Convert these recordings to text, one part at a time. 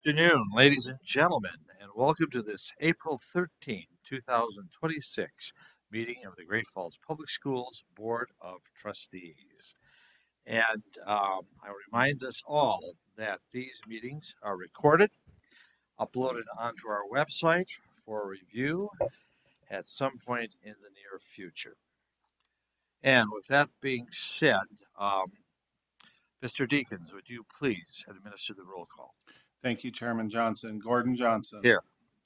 Afternoon, ladies and gentlemen, and welcome to this April 13, 2026 meeting of the Great Falls Public Schools Board of Trustees. And I remind us all that these meetings are recorded, uploaded onto our website for review at some point in the near future. And with that being said, Mr. Deacons, would you please administer the roll call? Thank you, Chairman Johnson. Gordon Johnson. Here.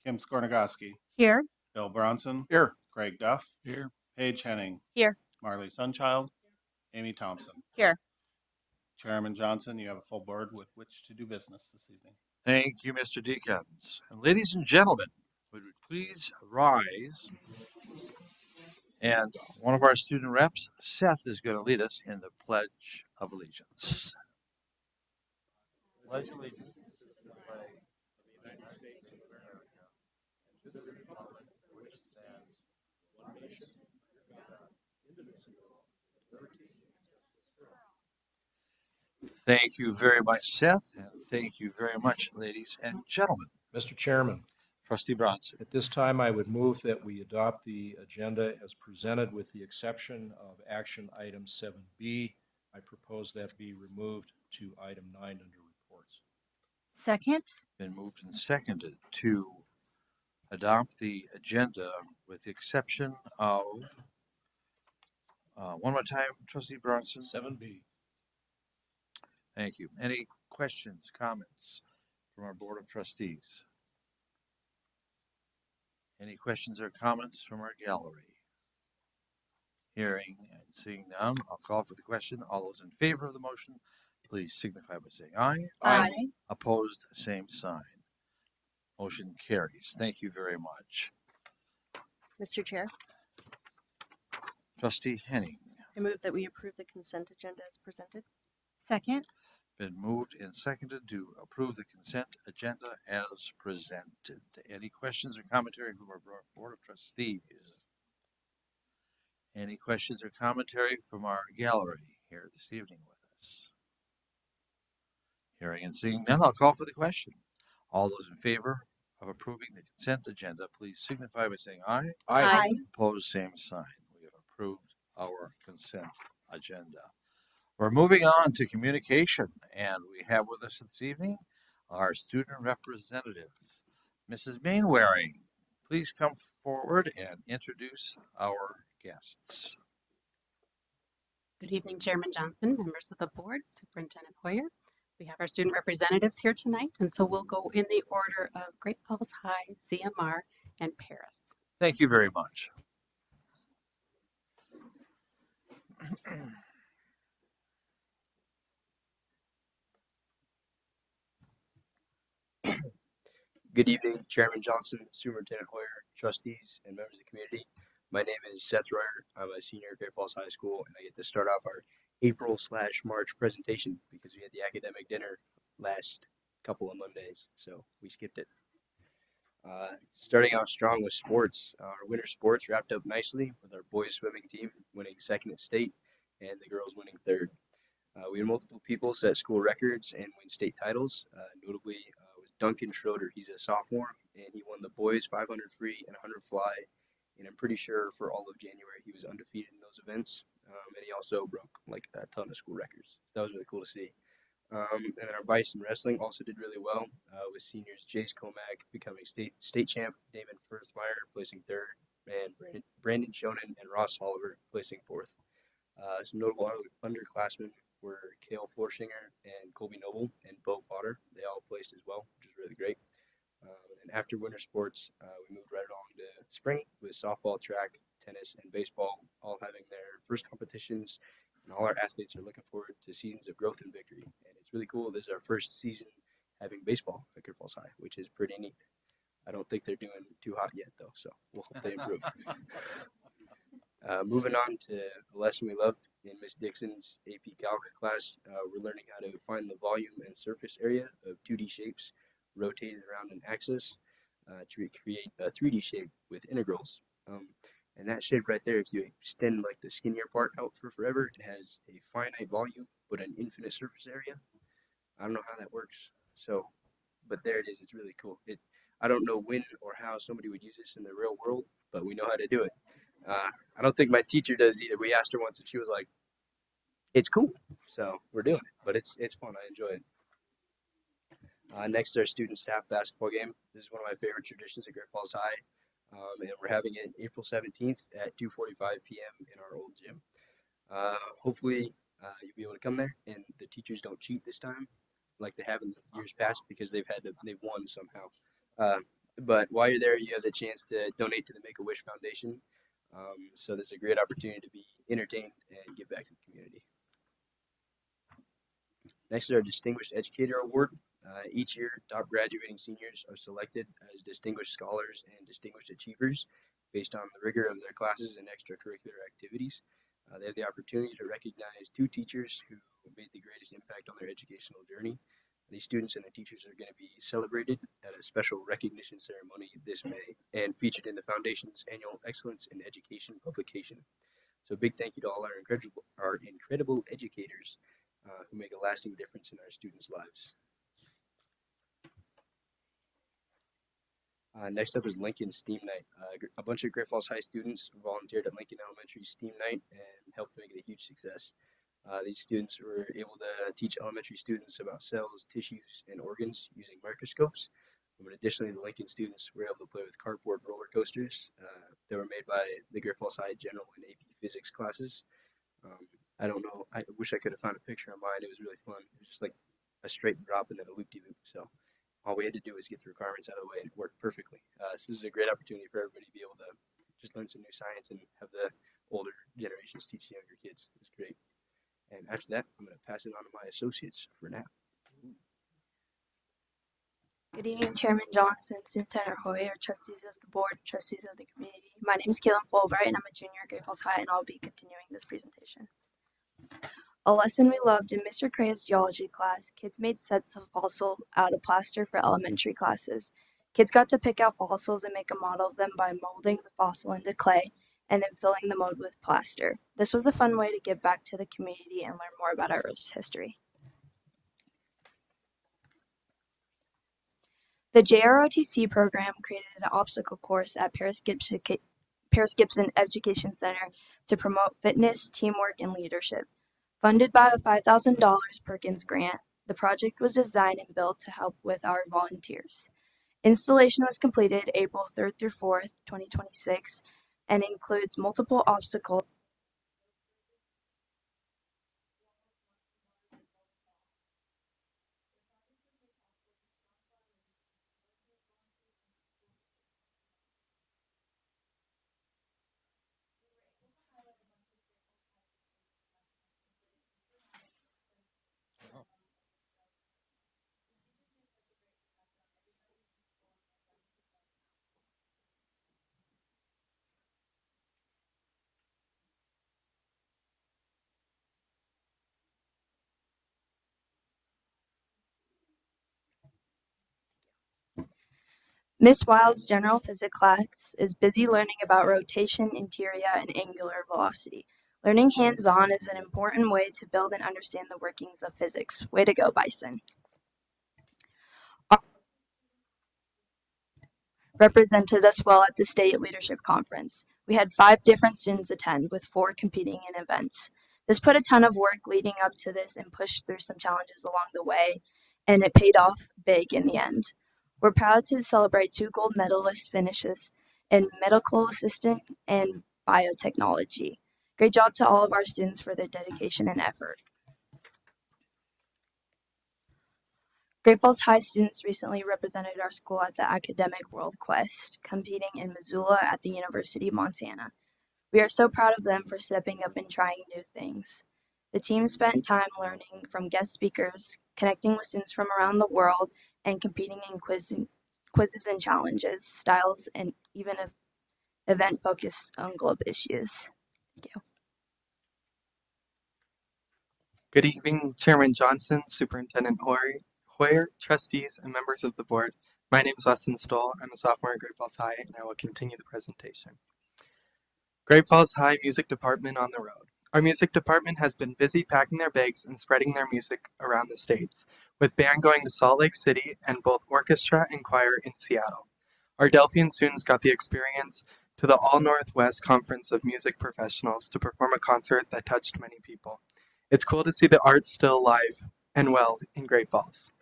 Kim Skornagoski. Here. Bill Bronson. Here. Craig Duff. Here. Paige Henning. Here. Marley Sunchild. Amy Thompson. Here. Chairman Johnson, you have a full board with which to do business this evening. Thank you, Mr. Deacons. And ladies and gentlemen, would you please rise? And one of our student reps, Seth, is going to lead us in the Pledge of Allegiance. Pledge allegiance to the flag of the United States of America and to the republic for which it stands, one nation, under God, indivisible, with liberty and justice for all. Thank you very much, Seth, and thank you very much, ladies and gentlemen. Mr. Chairman, Trustee Bronson. at this time, I would move that we adopt the agenda as presented with the exception of action item 7B. I propose that be removed to item 9 under reports. Second. Been moved and seconded to adopt the agenda with the exception of, one more time, Trustee Bronson. 7B. Thank you. Any questions, comments from our Board of Trustees? Any questions or comments from our gallery? Hearing and seeing none, I'll call for the question. All those in favor of the motion, please signify by saying aye. Aye. Opposed, same sign. Motion carries. Thank you very much. Mr. Chair, Trustee Henning. I move that we approve the consent agenda as presented. Second. Been moved and seconded to approve the consent agenda as presented. Any questions or commentary from our Board of Trustees? Any questions or commentary from our gallery here this evening with us? Hearing and seeing none, I'll call for the question. All those in favor of approving the consent agenda, please signify by saying aye. Aye. Opposed, same sign. We have approved our consent agenda. We're moving on to communication, and we have with us this evening our student representatives. Mrs. Mainwaring, please come forward and introduce our guests. Good evening, Chairman Johnson, members of the board, Superintendent Hoyer. We have our student representatives here tonight, and so we'll go in the order of Great Falls High, CMR, and Paris. Thank you very much. Good evening, Chairman Johnson, Superintendent Hoyer, trustees, and members of the community. My name is Seth Royer. I'm a senior at Great Falls High School, and I get to start off our April/March presentation because we had the academic dinner last couple of Mondays, so we skipped it. Starting off strong with sports, our winter sports wrapped up nicely with our boys swimming team winning second at state and the girls winning third. We had multiple people set school records and win state titles, notably Duncan Schroeder. He's a sophomore, and he won the boys 500 free and 100 fly, and I'm pretty sure for all of January he was undefeated in those events, and he also broke like a ton of school records, so that was really cool to see. And then our bison wrestling also did really well, with seniors Jace Comack becoming state champ, Damon Firthmeyer placing third, and Brandon Shonen and Ross Oliver placing fourth. Some notable underclassmen were Kale Florshinger and Colby Noble and Bo Potter. They all placed as well, which is really great. And after winter sports, we moved right along to spring with softball, track, tennis, and baseball all having their first competitions. And all our athletes are looking forward to seasons of growth and victory. And it's really cool. This is our first season having baseball at Great Falls High, which is pretty neat. I don't think they're doing too hot yet, though, so we'll hope they improve. Moving on to a lesson we loved in Miss Dixon's AP Calc class, we're learning how to find the volume and surface area of 2D shapes rotated around an axis to create a 3D shape with integrals. And that shape right there, if you extend like the skinnier part out for forever, it has a finite volume but an infinite surface area. I don't know how that works, so but there it is. It's really cool. I don't know when or how somebody would use this in the real world, but we know how to do it. I don't think my teacher does either. We asked her once, and she was like, "It's cool." So we're doing it, but it's fun. I enjoy it. Next, our student staff basketball game. This is one of my favorite traditions at Great Falls High, and we're having it April 17th at 2:45 p.m. in our old gym. Hopefully, you'll be able to come there, and the teachers don't cheat this time, like they have in years past, because they've won somehow. But while you're there, you have the chance to donate to the Make a Wish Foundation. So this is a great opportunity to be entertained and give back to the community. Next is our Distinguished Educator Award. Each year, top graduating seniors are selected as distinguished scholars and distinguished achievers based on the rigor of their classes and extracurricular activities. They have the opportunity to recognize 2 teachers who made the greatest impact on their educational journey. These students and their teachers are going to be celebrated at a special recognition ceremony this May and featured in the Foundation's annual Excellence in Education publication. So, big thank you to all our incredible educators who make a lasting difference in our students' lives. Next up is Lincoln STEAM Night. A bunch of Great Falls High students volunteered at Lincoln Elementary STEAM Night and helped make it a huge success. These students were able to teach elementary students about cells, tissues, and organs using microscopes. And additionally, the Lincoln students were able to play with cardboard roller coasters that were made by the Great Falls High General and AP Physics classes. I don't know. I wish I could have found a picture of mine. It was really fun. It was just like a straight drop and then a loop-de-loop. So all we had to do was get the requirements out of the way, and it worked perfectly. So this is a great opportunity for everybody to be able to just learn some new science and have the older generations teach the younger kids. It was great. And after that, I'm going to pass it on to my associates for now. Good evening, Chairman Johnson, Superintendent Hoyer, trustees of the board, trustees of the community. My name is Kaylin Fulbright, and I'm a junior at Great Falls High, and I'll be continuing this presentation. A lesson we loved in Mr. Craig's geology class, kids made sets of fossils out of plaster for elementary classes. Kids got to pick out fossils and make a model of them by molding the fossil into clay and then filling the mold with plaster. This was a fun way to give back to the community and learn more about our Earth's history. The JROTC program created an obstacle course at Paris Gibson Education Center to promote fitness, teamwork, and leadership. Funded by a $5,000 Perkins grant, the project was designed and built to help with our volunteers. Installation was completed April 3rd through 4th, 2026, and includes multiple obstacles. Miss Wild's general physics class is busy learning about rotation, interior, and angular velocity. Learning hands-on is an important way to build and understand the workings of physics. Way to go, Bison. Represented us well at the State Leadership Conference. We had 5 different students attend, with 4 competing in events. This put a ton of work leading up to this and pushed through some challenges along the way, and it paid off big in the end. We're proud to celebrate 2 gold medalist finishes in medical assistant and biotechnology. Great job to all of our students for their dedication and effort. Great Falls High students recently represented our school at the Academic World Quest, competing in Missoula at the University of Montana. We are so proud of them for stepping up and trying new things. The team spent time learning from guest speakers, connecting with students from around the world, and competing in quizzes and challenges, styles, and even an event focused on globe issues. Thank you. Good evening, Chairman Johnson, Superintendent Hoyer, trustees, and members of the board. My name is Austin Stoll. I'm a sophomore at Great Falls High, and I will continue the presentation. Great Falls High Music Department on the road. Our music department has been busy packing their bags and spreading their music around the states. with band going to Salt Lake City and both orchestra and choir in Seattle. Our Delphian students got the experience to the All Northwest Conference of Music Professionals to perform a concert that touched many people. It's cool to see the arts still alive and well in Great Falls.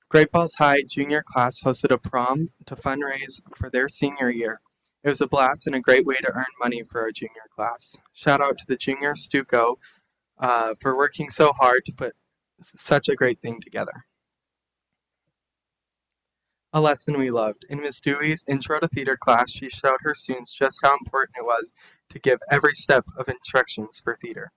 Great Falls High junior class hosted a prom to fundraise for their senior year. It was a blast and a great way to earn money for our junior class. Shout out to the junior Stuco for working so hard to put such a great thing together. A lesson we loved. In Miss Dewey's Intro to Theater class, she showed her students just how important it was to give every step of instructions for theater.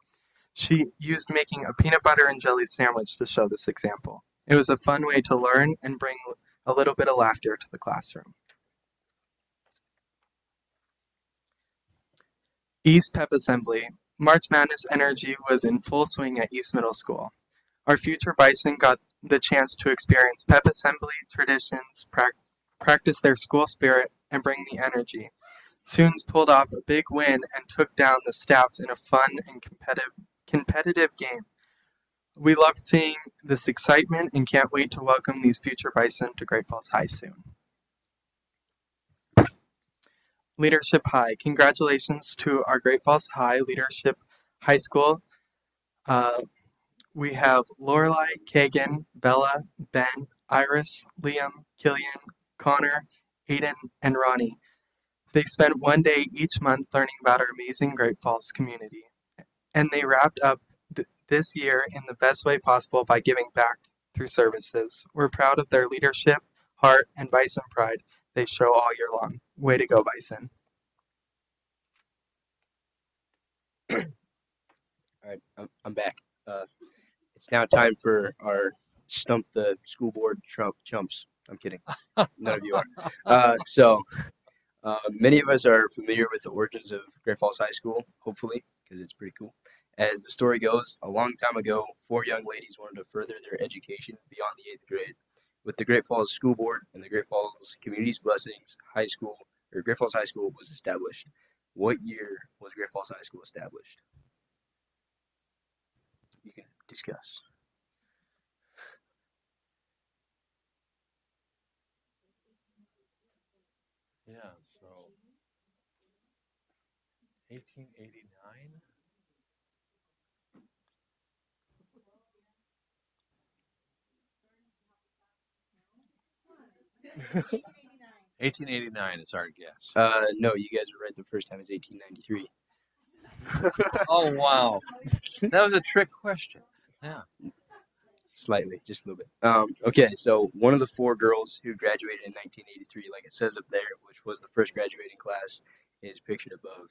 She used making a peanut butter and jelly sandwich to show this example. It was a fun way to learn and bring a little bit of laughter to the classroom. East Pep Assembly. March Madness energy was in full swing at East Middle School. Our future Bison got the chance to experience Pep Assembly traditions, practice their school spirit, and bring the energy. Students pulled off a big win and took down the staffs in a fun and competitive game. We loved seeing this excitement and can't wait to welcome these future Bison to Great Falls High soon. Leadership High. Congratulations to our Great Falls High Leadership High School. We have Lorelai, Kagan, Bella, Ben, Iris, Liam, Killian, Connor, Aiden, and Ronnie. They spent one day each month learning about our amazing Great Falls community. And they wrapped up this year in the best way possible by giving back through services. We're proud of their leadership, heart, and Bison pride they show all year long. Way to go, Bison. All right, I'm back. It's now time for our Stump the School Board chumps. I'm kidding. None of you are. Many of us are familiar with the origins of Great Falls High School, hopefully, because it's pretty cool. As the story goes, a long time ago, 4 young ladies wanted to further their education beyond the 8th grade. With the Great Falls School Board and the Great Falls Community's blessings, Great Falls High School was established. What year was Great Falls High School established? You can discuss. Yeah, so 1889. 1889 is our guess. No, you guys were right the first time. It's 1893. Oh, wow. That was a trick question. Yeah. Slightly, just a little bit. Okay, so one of the 4 girls who graduated in 1983, like it says up there, which was the first graduating class, is pictured above.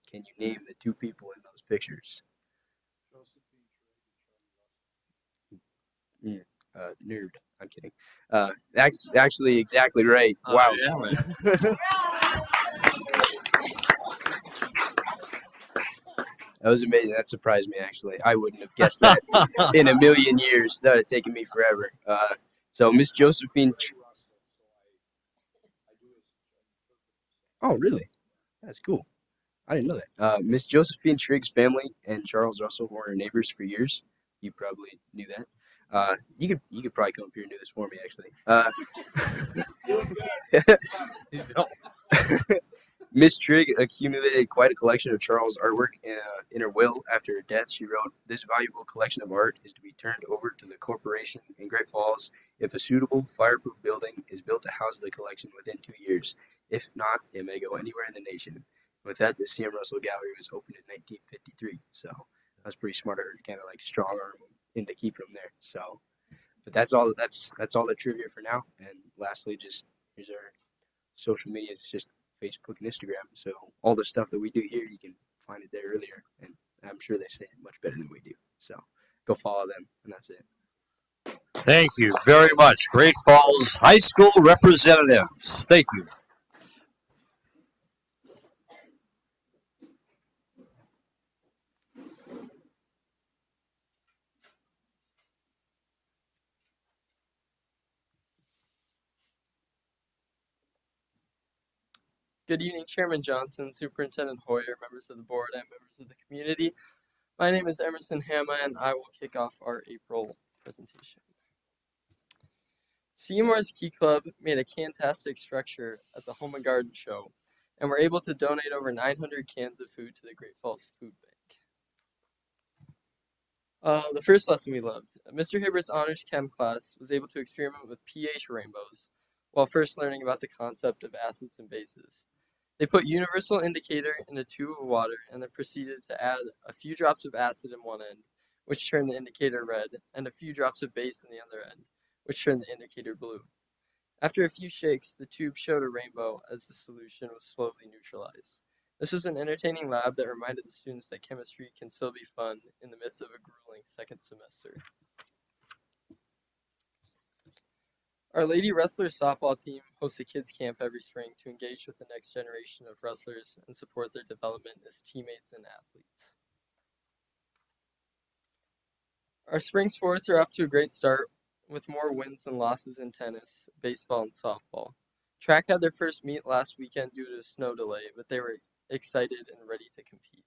Can you name the 2 people in those pictures? Nerd. I'm kidding. That's actually exactly right. Wow. Yeah, man. That was amazing. That surprised me, actually. I wouldn't have guessed that in a million years. That would have taken me forever. So Miss Josephine. Oh, really? That's cool. I didn't know that. Miss Josephine Triggs' family and Charles Russell were neighbors for years. You probably knew that. You could probably come up here and do this for me, actually. Miss Trigg accumulated quite a collection of Charles' artwork in her will. After her death, she wrote, "This valuable collection of art is to be turned over to the corporation in Great Falls if a suitable, fireproof building is built to house the collection within 2 years. If not, it may go anywhere in the nation." With that, the C.M. Russell Gallery was opened in 1953. So that's pretty smart of her to kind of like strong arm them into keeping them there. So, but that's all. That's all the trivia for now. And lastly, just here's our social media. It's just Facebook and Instagram. So all the stuff that we do here, you can find it there earlier, and I'm sure they say it much better than we do. So go follow them, and that's it. Thank you very much, Great Falls High School representatives. Thank you. Good evening, Chairman Johnson, Superintendent Hoyer, members of the board, and members of the community. My name is Emerson Hama, and I will kick off our April presentation. Seymour's Key Club made a fantastic structure at the Home and Garden Show, and were able to donate over 900 cans of food to the Great Falls Food Bank. The first lesson we loved. Mr. Hibbert's Honors Chem class was able to experiment with pH rainbows while first learning about the concept of acids and bases. They put universal indicator in a tube of water and then proceeded to add a few drops of acid in one end, which turned the indicator red, and a few drops of base in the other end, which turned the indicator blue. After a few shakes, the tube showed a rainbow as the solution was slowly neutralized. This was an entertaining lab that reminded the students that chemistry can still be fun in the midst of a grueling second semester. Our Lady Wrestlers softball team hosts a kids camp every spring to engage with the next generation of wrestlers and support their development as teammates and athletes. Our spring sports are off to a great start with more wins than losses in tennis, baseball, and softball. Track had their first meet last weekend due to a snow delay, but they were excited and ready to compete.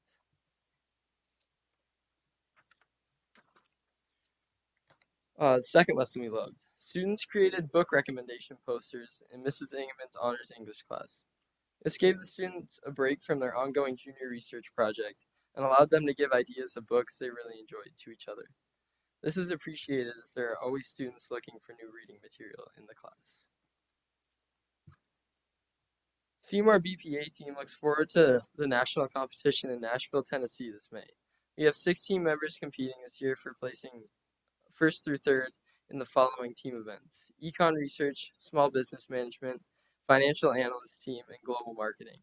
Second lesson we loved. Students created book recommendation posters in Mrs. Ingeman's Honors English class. This gave the students a break from their ongoing junior research project and allowed them to give ideas of books they really enjoyed to each other. This is appreciated as there are always students looking for new reading material in the class. Seymour BPA team looks forward to the national competition in Nashville, Tennessee this May. We have 16 members competing this year for placing first through third in the following team events: Econ Research, Small Business Management, Financial Analyst Team, and Global Marketing.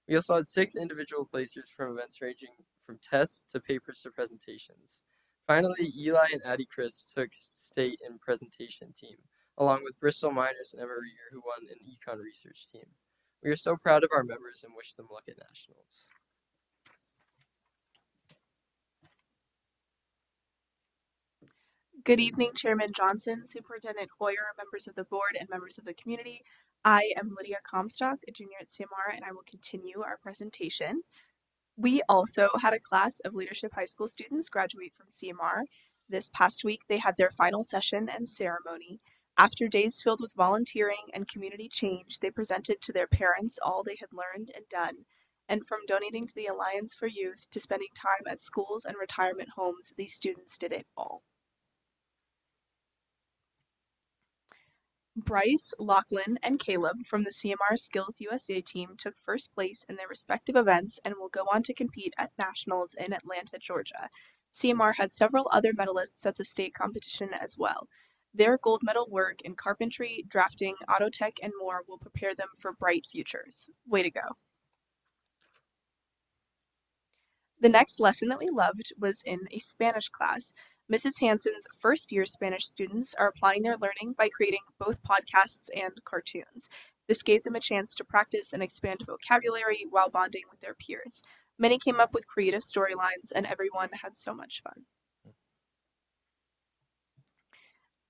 We also had 6 individual placers from events ranging from tests to papers to presentations. Finally, Eli and Addie Chris took state in presentation team, along with Bristol Miners and Emma Rieger, who won an Econ Research team. We are so proud of our members and wish them luck at nationals. Good evening, Chairman Johnson, Superintendent Hoyer, members of the board, and members of the community. I am Lydia Comstock, a junior at CMR, and I will continue our presentation. We also had a class of Leadership High School students graduate from CMR. This past week, they had their final session and ceremony. After days filled with volunteering and community change, they presented to their parents all they had learned and done. And from donating to the Alliance for Youth to spending time at schools and retirement homes, these students did it all. Bryce, Lachlan, and Caleb from the CMR Skills USA team took first place in their respective events and will go on to compete at nationals in Atlanta, Georgia. CMR had several other medalists at the state competition as well. Their gold medal work in carpentry, drafting, auto tech, and more will prepare them for bright futures. Way to go. The next lesson that we loved was in a Spanish class. Mrs. Hansen's first-year Spanish students are applying their learning by creating both podcasts and cartoons. This gave them a chance to practice and expand vocabulary while bonding with their peers. Many came up with creative storylines, and everyone had so much fun.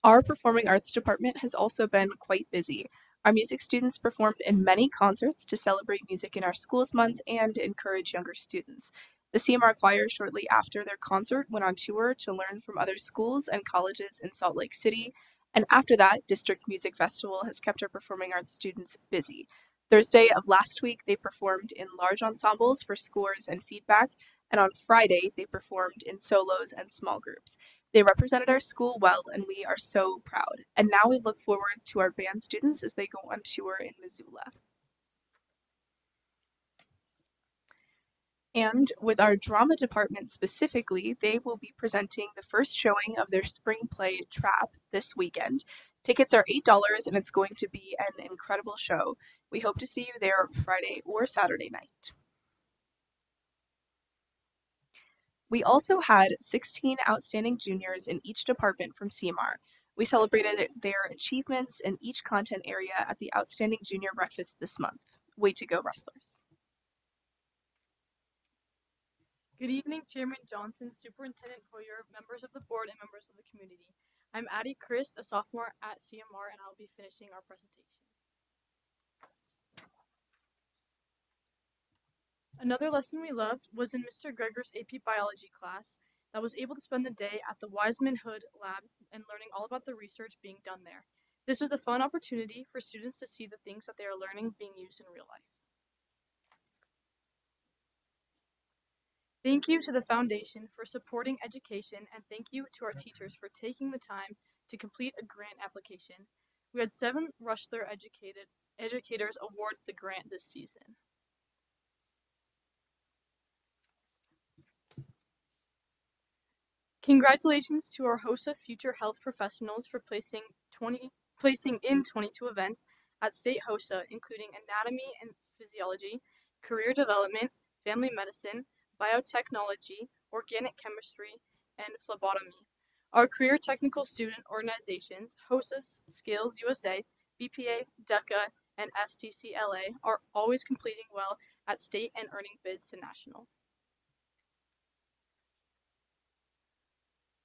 Our performing arts department has also been quite busy. Our music students performed in many concerts to celebrate Music in Our Schools Month and encourage younger students. The CMR choir, shortly after their concert, went on tour to learn from other schools and colleges in Salt Lake City. And after that, District Music Festival has kept our performing arts students busy. Thursday of last week, they performed in large ensembles for scores and feedback. And on Friday, they performed in solos and small groups. They represented our school well, and we are so proud. And now we look forward to our band students as they go on tour in Missoula. And with our drama department specifically, they will be presenting the first showing of their spring play, Trap, this weekend. Tickets are $8 and it's going to be an incredible show. We hope to see you there Friday or Saturday night. We also had 16 outstanding juniors in each department from CMR. We celebrated their achievements in each content area at the Outstanding Junior Breakfast this month. Way to go, wrestlers. Good evening, Chairman Johnson, Superintendent Hoyer, members of the board, and members of the community. I'm Addie Chris, a sophomore at CMR, and I'll be finishing our presentation. Another lesson we loved was in Mr. Gregor's AP Biology class that was able to spend the day at the Wiseman Hood lab and learning all about the research being done there. This was a fun opportunity for students to see the things that they are learning being used in real life. Thank you to the Foundation for supporting education, and thank you to our teachers for taking the time to complete a grant application. We had 7 Rushler educators award the grant this season. Congratulations to our HOSA future health professionals for placing in 22 events at State HOSA, including anatomy and physiology, career development, family medicine, biotechnology, organic chemistry, and phlebotomy. Our career technical student organizations, HOSA, Skills USA, BPA, DECA, and FCCLA, are always completing well at state and earning bids to national.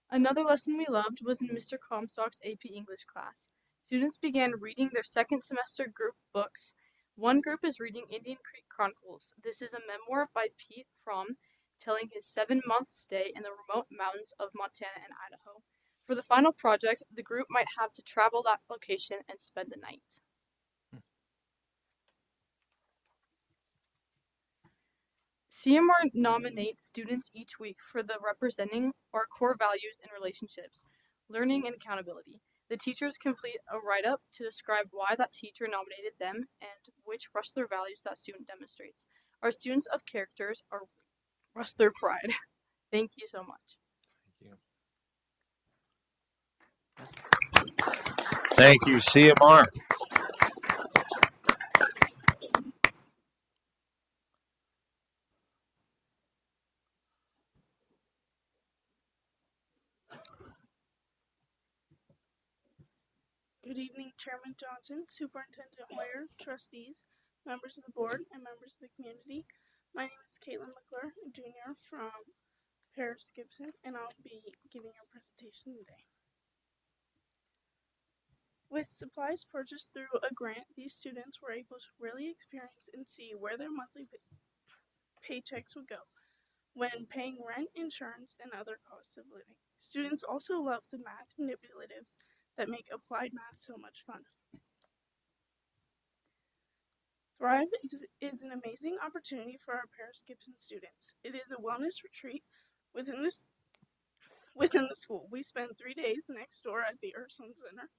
Another lesson we loved was in Mr. Comstock's AP English class. Students began reading their second semester group books. One group is reading Indian Creek Chronicles. This is a memoir by Pete Fromm telling his 7-month stay in the remote mountains of Montana and Idaho. For the final project, the group might have to travel that location and spend the night. CMR nominates students each week for the representing our core values and relationships, learning and accountability. The teachers complete a write-up to describe why that teacher nominated them and which Rustler values that student demonstrates. Our students of characters are Rustler pride. Thank you so much. Thank you, CMR. Good evening, Chairman Johnson, Superintendent Hoyer, trustees, members of the board, and members of the community. My name is Caitlin McClure, a junior from Paris Gibson, and I'll be giving your presentation today. With supplies purchased through a grant, these students were able to really experience and see where their monthly paychecks would go when paying rent, insurance, and other costs of living. Students also love the math manipulatives that make applied math so much fun. Thrive is an amazing opportunity for our Paris Gibson students. It is a wellness retreat within the school. We spend 3 days next door at the Ursuline Center,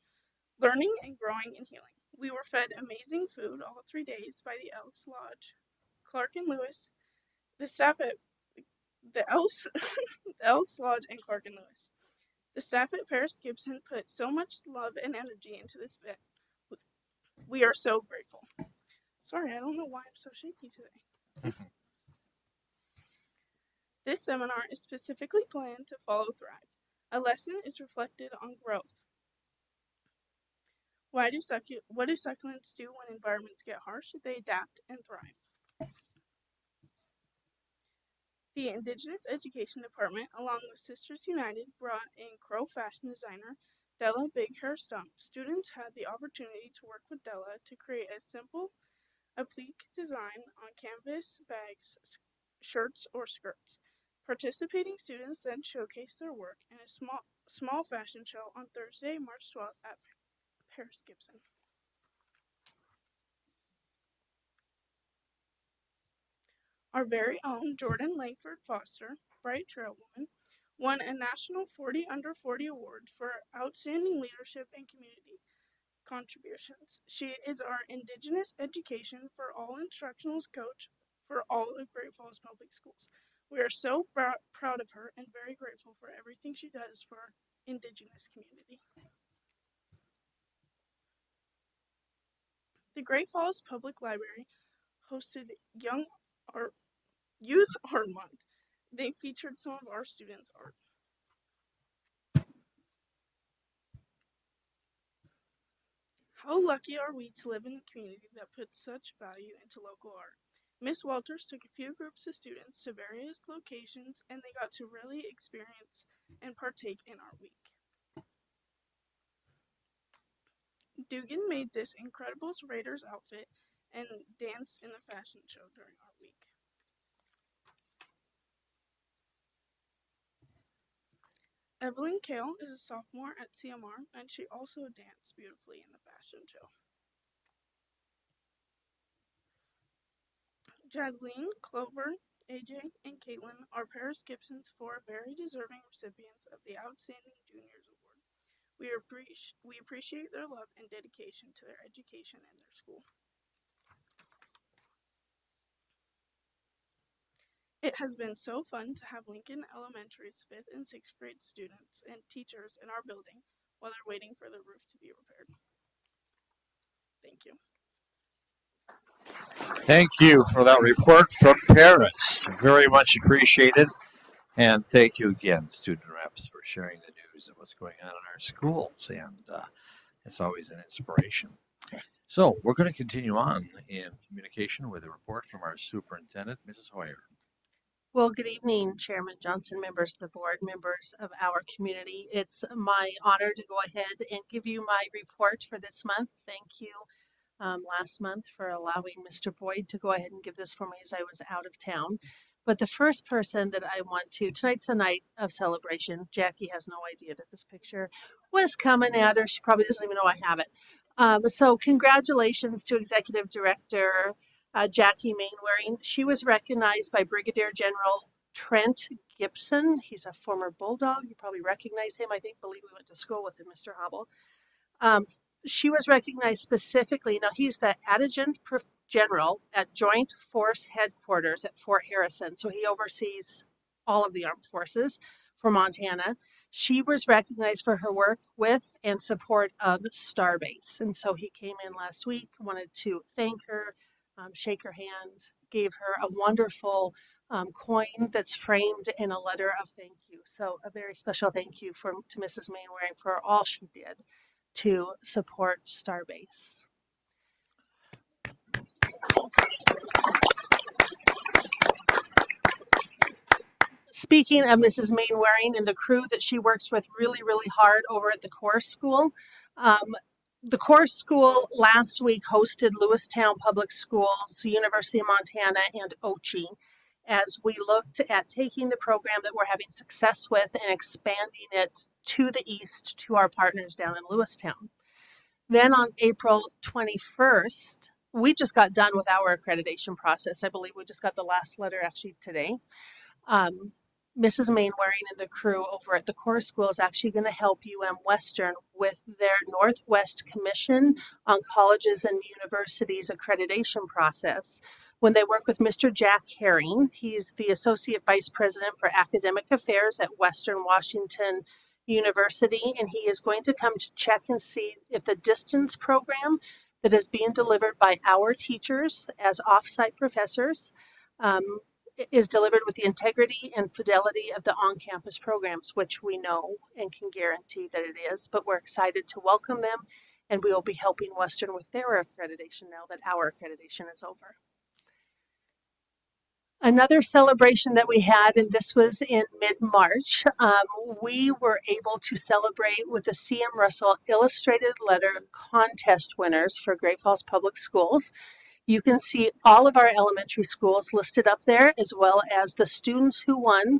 learning and growing and healing. We were fed amazing food all 3 days by the Elks Lodge, Clark and Lewis, the staff at the Elks, the Elks Lodge and Clark and Lewis. The staff at Paris Gibson put so much love and energy into this event. We are so grateful. Sorry, I don't know why I'm so shaky today. This seminar is specifically planned to follow Thrive. A lesson is reflected on growth. What do succulents do when environments get harsh? They adapt and thrive. The Indigenous Education Department, along with Sisters United, brought in Crow fashion designer Della Big Hair Stump. Students had the opportunity to work with Della to create a simple applique design on canvas, bags, shirts, or skirts. Participating students then showcased their work in a small fashion show on Thursday, March 12th at Paris Gibson. Our very own Jordan Langford Foster, Bright Trail Woman, won a national 40 Under 40 award for outstanding leadership and community contributions. She is our Indigenous Education for All Instructionals coach for all of Great Falls Public Schools. We are so proud of her and very grateful for everything she does for our Indigenous community. The Great Falls Public Library hosted Youth Art Month. They featured some of our students' art. How lucky are we to live in a community that puts such value into local art? Miss Walters took a few groups of students to various locations and they got to really experience and partake in Art Week. Dugan made this incredible Raiders outfit and danced in a fashion show during Art Week. Evelyn Kale is a sophomore at CMR, and she also danced beautifully in the fashion show. Jasleen, Clover, AJ, and Caitlin are Paris Gibson's four very deserving recipients of the Outstanding Juniors Award. We appreciate their love and dedication to their education and their school. It has been so fun to have Lincoln Elementary's 5th and 6th grade students and teachers in our building while they're waiting for the roof to be repaired. Thank you. Thank you for that report from Paris. Very much appreciated. And thank you again, student reps, for sharing the news of what's going on in our schools. And it's always an inspiration. So we're going to continue on in communication with a report from our superintendent, Mrs. Hoyer. Well, good evening, Chairman Johnson, members of the board, members of our community. It's my honor to go ahead and give you my report for this month. Thank you last month for allowing Mr. Boyd to go ahead and give this for me as I was out of town. But the first person that I want to, tonight's a night of celebration. Jackie has no idea that this picture was coming at her. She probably doesn't even know I have it. So congratulations to Executive Director Jackie Mainwaring. She was recognized by Brigadier General Trent Gibson. He's a former Bulldog. You probably recognize him. Believe we went to school with him, Mr. Hobble. She was recognized specifically. Now, he's the Adjutant General at Joint Force Headquarters at Fort Harrison. So he oversees all of the armed forces for Montana. She was recognized for her work with and support of Starbase. And so he came in last week, wanted to thank her, shake her hand, gave her a wonderful coin that's framed in a letter of thank you. So a very special thank you to Mrs. Mainwaring for all she did to support Starbase. Speaking of Mrs. Mainwaring and the crew that she works with really, really hard over at the Core School, the Core School last week hosted Lewistown Public Schools, University of Montana, and Ochi as we looked at taking the program that we're having success with and expanding it to the east to our partners down in Lewistown. Then on April 21st, we just got done with our accreditation process. I believe we just got the last letter actually today. Mrs. Mainwaring and the crew over at the Core School is actually going to help Western with their Northwest Commission on Colleges and Universities accreditation process. When they work with Mr. Jack Herring, he's the Associate Vice President for Academic Affairs at Western Washington University, and he is going to come to check and see if the distance program that is being delivered by our teachers as off-site professors is delivered with the integrity and fidelity of the on-campus programs, which we know and can guarantee that it is, but we're excited to welcome them, and we will be helping Western with their accreditation now that our accreditation is over. Another celebration that we had, and this was in mid-March, we were able to celebrate with the C.M. Russell Illustrated Letter Contest winners for Great Falls Public Schools. You can see all of our elementary schools listed up there, as well as the students who won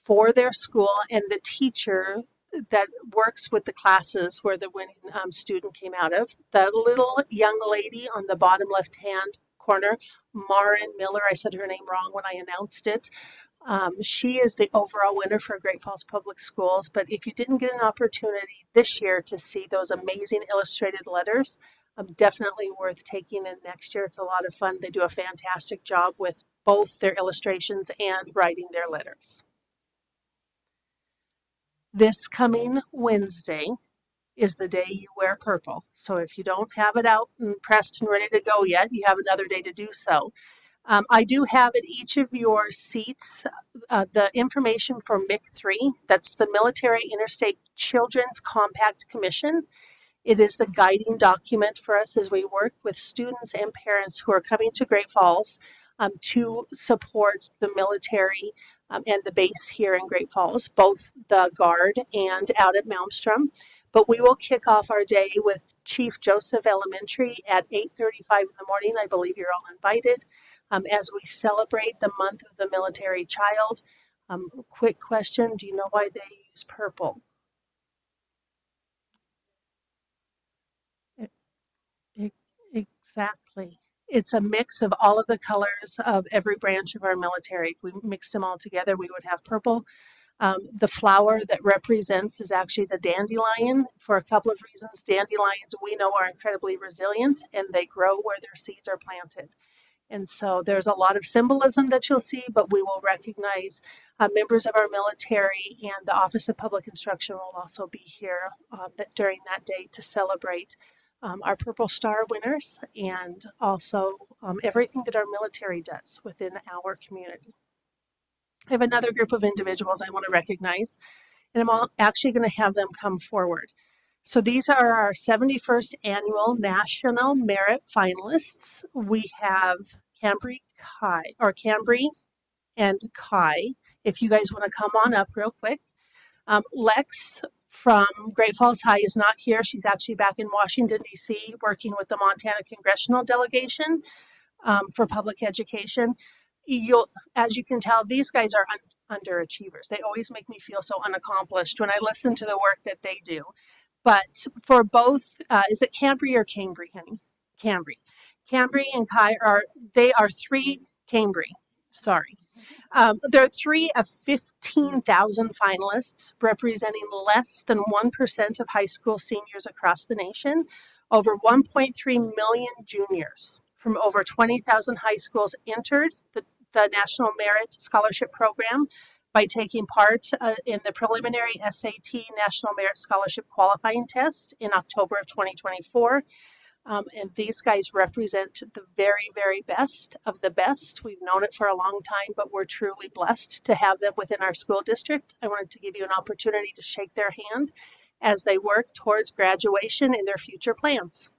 for their school and the teacher that works with the classes where the winning student came out of. The little young lady on the bottom left-hand corner, Marin Miller, I said her name wrong when I announced it. She is the overall winner for Great Falls Public Schools, but if you didn't get an opportunity this year to see those amazing illustrated letters, definitely worth taking in next year. It's a lot of fun. They do a fantastic job with both their illustrations and writing their letters. This coming Wednesday is the day you wear purple. So if you don't have it out and pressed and ready to go yet, you have another day to do so. I do have at each of your seats the information for MIC3. That's the Military Interstate Children's Compact Commission. It is the guiding document for us as we work with students and parents who are coming to Great Falls to support the military and the base here in Great Falls, both the Guard and out at Malmstrom. But we will kick off our day with Chief Joseph Elementary at 8:35 in the morning. I believe you're all invited as we celebrate the month of the military child. Quick question, do you know why they use purple. Exactly. It's a mix of all of the colors of every branch of our military. If we mixed them all together, we would have purple. The flower that represents is actually the dandelion for a couple of reasons. Dandelions, we know, are incredibly resilient and they grow where their seeds are planted. And so there's a lot of symbolism that you'll see, but we will recognize members of our military, and the Office of Public Instruction will also be here during that day to celebrate our Purple Star winners and also everything that our military does within our community. I have another group of individuals I want to recognize, and I'm actually going to have them come forward. So these are our 71st annual National Merit finalists. We have Cambry and Kai. If you guys want to come on up real quick. Lex from Great Falls High is not here. She's actually back in Washington, D.C., working with the Montana Congressional Delegation for public education. As you can tell, these guys are underachievers. They always make me feel so unaccomplished when I listen to the work that they do. But for both, is it Cambry or Cambry, honey? Cambry. Cambry and Kai are three, Cambry, sorry. There are 3 of 15,000 finalists, representing less than 1% of high school seniors across the nation, over 1.3 million juniors from over 20,000 high schools entered the National Merit Scholarship Program by taking part in the preliminary SAT National Merit Scholarship Qualifying Test in October of 2024. And these guys represent the very, very best of the best. We've known it for a long time, but we're truly blessed to have them within our school district. I wanted to give you an opportunity to shake their hand as they work towards graduation and their future plans.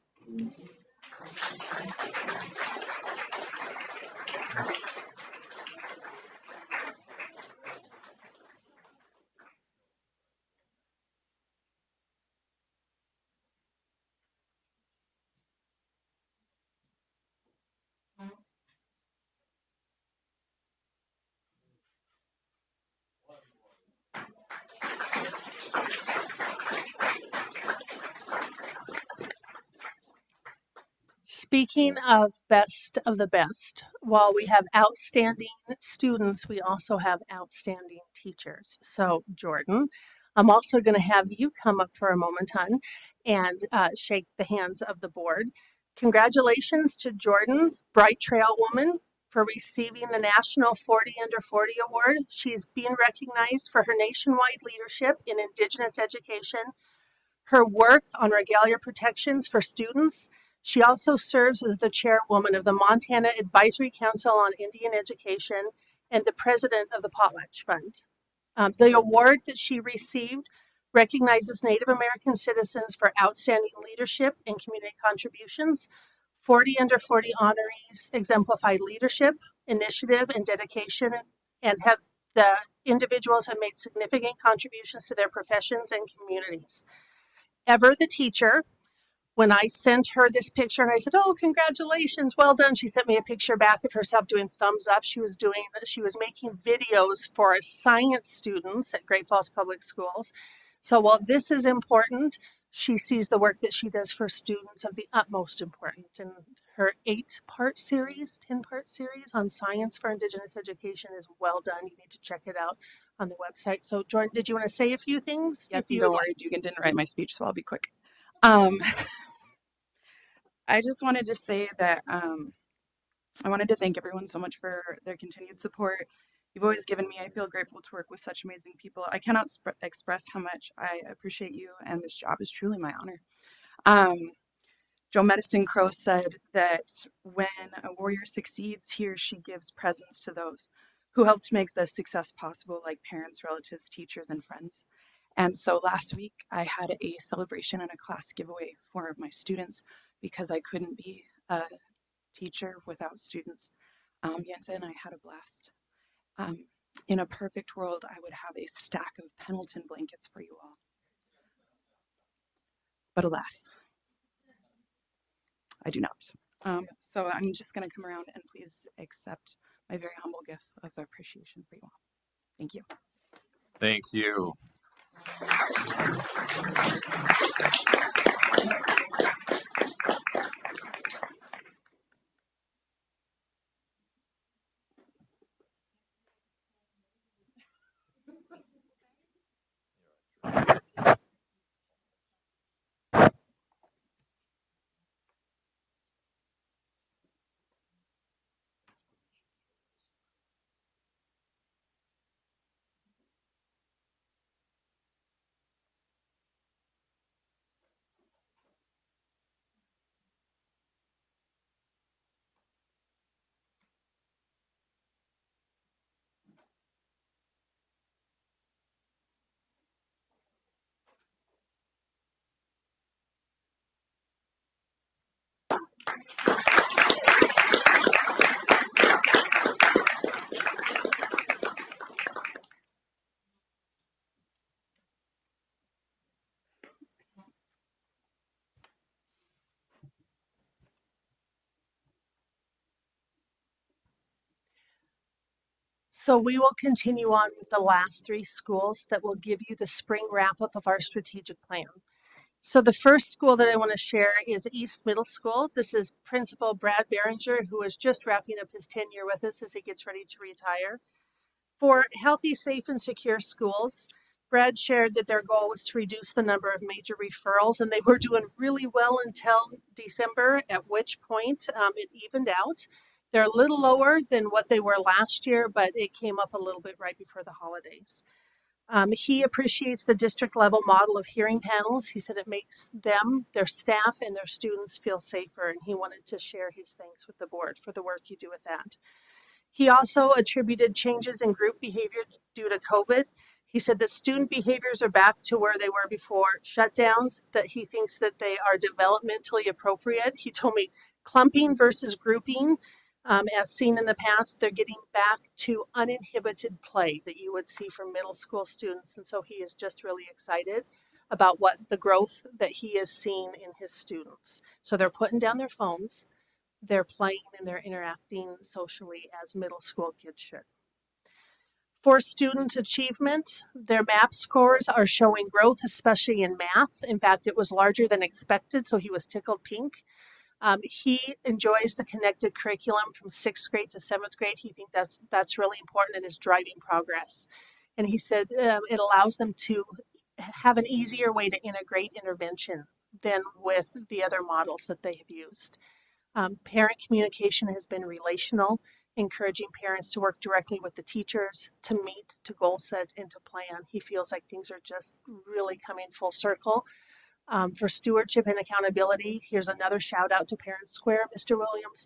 Speaking of the best, while we have outstanding students, we also have outstanding teachers. So, Jordan, I'm also going to have you come up for a moment, hon, and shake the hands of the board. Congratulations to Jordan, Bright Trail Woman, for receiving the National 40 Under 40 Award. She's being recognized for her nationwide leadership in Indigenous education, her work on regalia protections for students. She also serves as the chairwoman of the Montana Advisory Council on Indian Education and the president of the Potlatch Fund. The award that she received recognizes Native American citizens for outstanding leadership and community contributions. 40 Under 40 honorees exemplify leadership, initiative, and dedication, and the individuals have made significant contributions to their professions and communities. Ever the teacher, when I sent her this picture and I said, "Oh, congratulations, well done," she sent me a picture back of herself doing thumbs up. She was making videos for science students at Great Falls Public Schools. So while this is important, she sees the work that she does for students of the utmost importance. And her 10-part series on science for Indigenous education is well done. You need to check it out on the website. So Jordan, did you want to say a few things? Yes, you don't would worry, like? Dugan didn't write my speech, so I'll be quick. I just wanted to say that I wanted to thank everyone so much for their continued support. You've always given me, I feel grateful to work with such amazing people. I cannot express how much I appreciate you, and this job is truly my honor. Joe Medicine Crow said that when a warrior succeeds, he or she gives presents to those who helped make the success possible, like parents, relatives, teachers, and friends. And so last week I had a celebration and a class giveaway for my students because I couldn't be a teacher without students. Yenta and I had a blast. In a perfect world, I would have a stack of Pendleton blankets for you all. But alas, I do not. So I'm just going to come around and please accept my very humble gift of appreciation for you all. Thank you. Thank you. So we will continue on with the last three schools that will give you the spring wrap up of our strategic plan. So the first school that I want to share is East Middle School. This is Principal Brad Behringer, who is just wrapping up his tenure with us as he gets ready to retire. For healthy, safe, and secure schools, Brad shared that their goal was to reduce the number of major referrals, and they were doing really well until December, at which point it evened out. They're a little lower than what they were last year, but it came up a little bit right before the holidays. He appreciates the district level model of hearing panels. He said it makes them, their staff, and their students feel safer, and he wanted to share his thanks with the board for the work you do with that. He also attributed changes in group behavior due to COVID. He said that student behaviors are back to where they were before shutdowns, that he thinks that they are developmentally appropriate. He told me clumping versus grouping, as seen in the past, they're getting back to uninhibited play that you would see from middle school students. And so he is just really excited about what the growth that he is seeing in his students. So they're putting down their phones, they're playing, and they're interacting socially as middle school kids should. For student achievement, their MAP scores are showing growth, especially in math. In fact, it was larger than expected, so he was tickled pink. He enjoys the connected curriculum from 6th grade to 7th grade. He thinks that's really important and is driving progress. And he said it allows them to have an easier way to integrate intervention than with the other models that they have used. Parent communication has been relational, encouraging parents to work directly with the teachers, to meet, to goal set, and to plan. He feels like things are just really coming full circle. For stewardship and accountability, here's another shout out to Parent Square, Mr. Williams.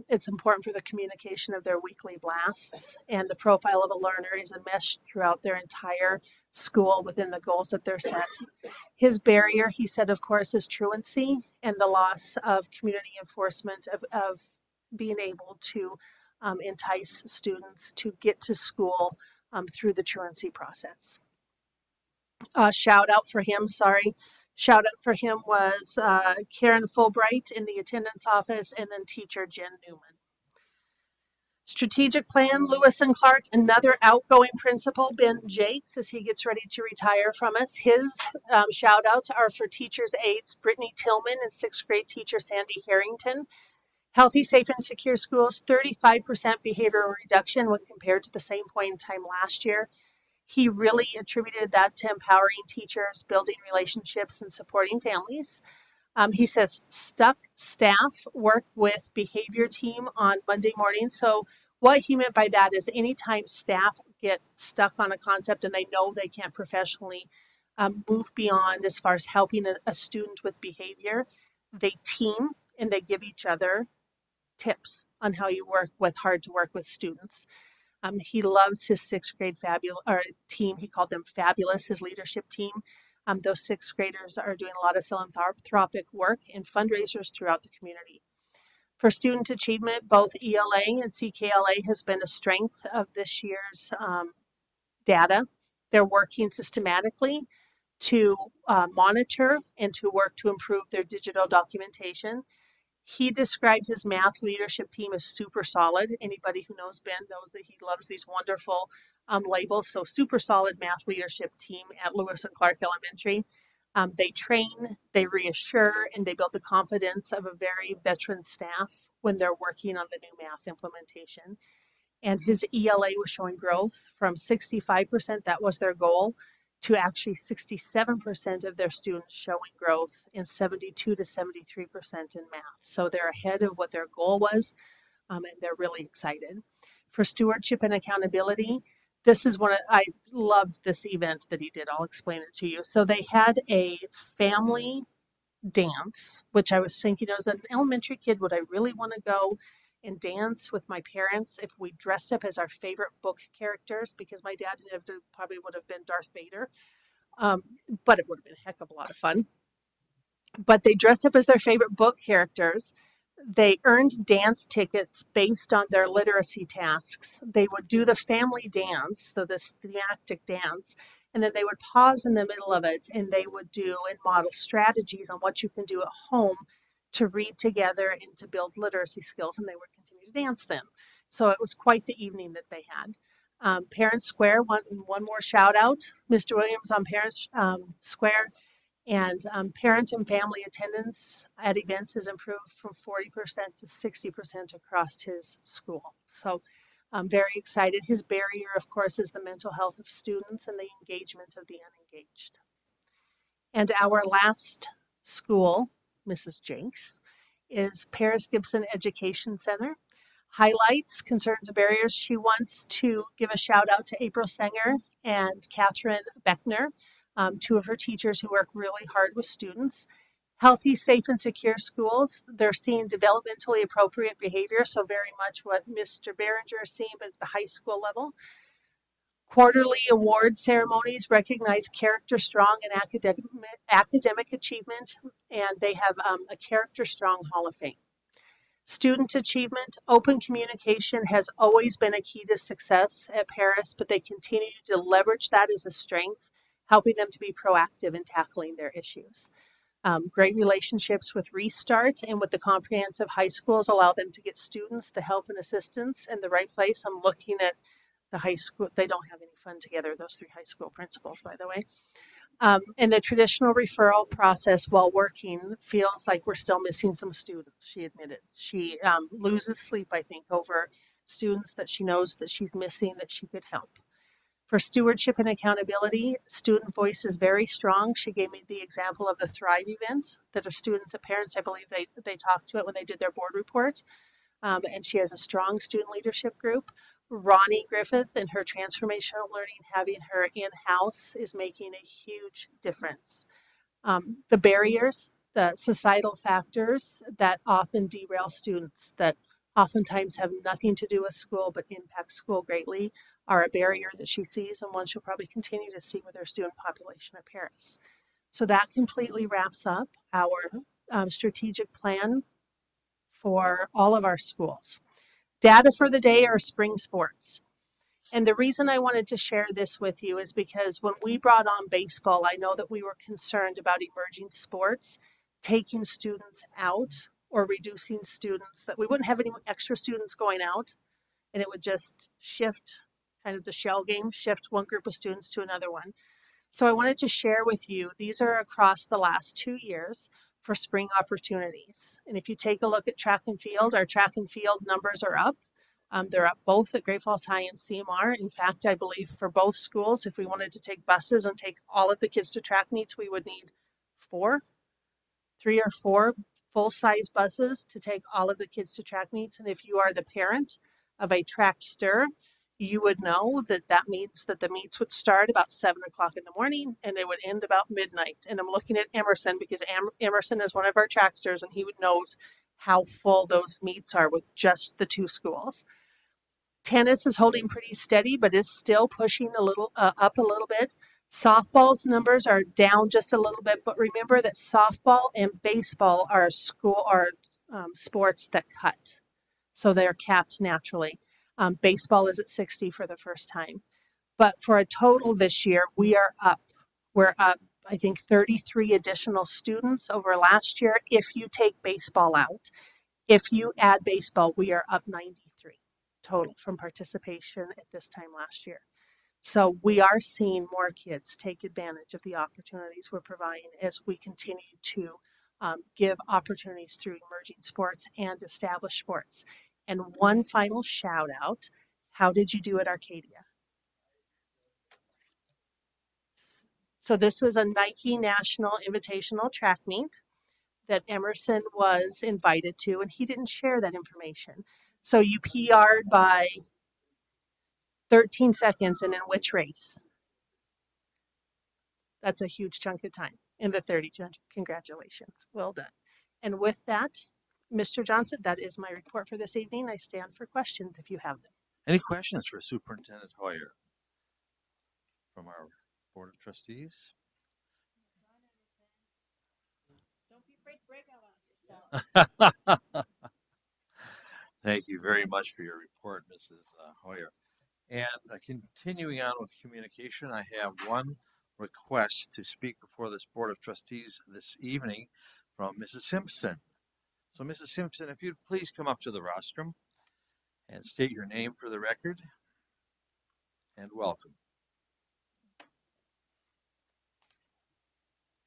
It's important for the communication of their weekly blasts, and the profile of a learner is enmeshed throughout their entire school within the goals that they're set. His barrier, he said, of course, is truancy and the loss of community enforcement of being able to entice students to get to school through the truancy process. Shout out for him was Karen Fulbright in the attendance office, and then teacher Jen Newman. Strategic plan, Lewis and Clark, another outgoing principal, Ben Jakes, as he gets ready to retire from us. His shout outs are for teachers' aides, Brittany Tillman and 6th grade teacher Sandy Harrington. Healthy, safe, and secure schools, 35% behavioral reduction when compared to the same point in time last year. He really attributed that to empowering teachers, building relationships, and supporting families. He says stuck staff work with behavior team on Monday morning. So what he meant by that is anytime staff get stuck on a concept and they know they can't professionally move beyond as far as helping a student with behavior, they team and they give each other tips on how you work with hard to work with students. He loves his 6th grade team. He called them fabulous, his leadership team. Those 6th graders are doing a lot of philanthropic work and fundraisers throughout the community. For student achievement, both ELA and CKLA has been a strength of this year's data. They're working systematically to monitor and to work to improve their digital documentation. He described his math leadership team as super solid. Anybody who knows Ben knows that he loves these wonderful labels. So super solid math leadership team at Lewis and Clark Elementary. They train, they reassure, and they build the confidence of a very veteran staff when they're working on the new math implementation. And his ELA was showing growth from 65%, that was their goal, to actually 67% of their students showing growth and 72 to 73% in math. So they're ahead of what their goal was, and they're really excited. For stewardship and accountability, this is I loved this event that he did. I'll explain it to you. So they had a family dance, which I was thinking as an elementary kid, would I really want to go and dance with my parents if we dressed up as our favorite book characters? Because my dad probably would have been Darth Vader, but it would have been a heck of a lot of fun. But they dressed up as their favorite book characters. They earned dance tickets based on their literacy tasks. They would do the family dance, so this thematic dance, and then they would pause in the middle of it and they would do and model strategies on what you can do at home to read together and to build literacy skills, and they would continue to dance them. So it was quite the evening that they had. Parents Square, one more shout out, Mr. Williams on Parents Square. And parent and family attendance at events has improved from 40% to 60% across his school. So I'm very excited. His barrier, of course, is the mental health of students and the engagement of the unengaged. And our last school, Mrs. Jenks, is Paris Gibson Education Center. Highlights, concerns, and barriers. She wants to give a shout out to April Sanger and Catherine Beckner, two of her teachers who work really hard with students. Healthy, safe, and secure schools. They're seeing developmentally appropriate behavior, so very much what Mr. Behringer is seeing, but at the high school level. Quarterly award ceremonies recognize character strong and academic achievement, and they have a character strong Hall of Fame. Student achievement, open communication has always been a key to success at Paris, but they continue to leverage that as a strength, helping them to be proactive in tackling their issues. Great relationships with Restart and with the comprehensive high schools allow them to get students the help and assistance in the right place. I'm looking at the high school. They don't have any fun together, those three high school principals, by the way. And the traditional referral process while working feels like we're still missing some students, she admitted. She loses sleep, I think, over students that she knows that she's missing that she could help. For stewardship and accountability, student voice is very strong. She gave me the example of the Thrive event that her students and parents, I believe they talked to it when they did their board report. And she has a strong student leadership group. Ronnie Griffith and her transformational learning, having her in-house is making a huge difference. The barriers, the societal factors that often derail students, that oftentimes have nothing to do with school but impact school greatly, are a barrier that she sees and one she'll probably continue to see with her student population at Paris. So that completely wraps up our strategic plan for all of our schools. Data for the day are spring sports. And the reason I wanted to share this with you is because when we brought on baseball, I know that we were concerned about emerging sports, taking students out or reducing students, that we wouldn't have any extra students going out and it would just shift kind of the shell game, shift one group of students to another one. So I wanted to share with you, these are across the last 2 years for spring opportunities. And if you take a look at track and field, our track and field numbers are up. They're up both at Great Falls High and CMR. In fact, I believe for both schools, if we wanted to take buses and take all of the kids to track meets, we would need 3 or 4 full-size buses to take all of the kids to track meets. And if you are the parent of a trackster, you would know that that means that the meets would start about 7 o'clock in the morning and they would end about midnight. And I'm looking at Emerson because Emerson is one of our tracksters and he knows how full those meets are with just the 2 schools. Tennis is holding pretty steady, but is still pushing a little up a little bit. Softball's numbers are down just a little bit, but remember that softball and baseball are sports that cut, so they're capped naturally. Baseball is at 60 for the first time, but for a total this year, we are up. We're up, I think, 33 additional students over last year. If you take baseball out, if you add baseball, we are up 93 total from participation at this time last year. So we are seeing more kids take advantage of the opportunities we're providing as we continue to give opportunities through emerging sports and established sports. And one final shout out, how did you do at Arcadia? So this was a Nike National Invitational Track Meet that Emerson was invited to, and he didn't share that information. So you PR'd by 13 seconds, and in which race? That's a huge chunk of time in the 30. Congratulations. Well done. And with that, Mr. Johnson, that is my report for this evening. I stand for questions if you have them. Any questions for Superintendent Hoyer from our Board of Trustees? Don't be afraid to break out on yourself. Thank you very much for your report, Mrs. Hoyer. And continuing on with communication, I have one request to speak before this Board of Trustees this evening from Mrs. Simpson. So, Mrs. Simpson, if you'd please come up to the rostrum and state your name for the record, and welcome.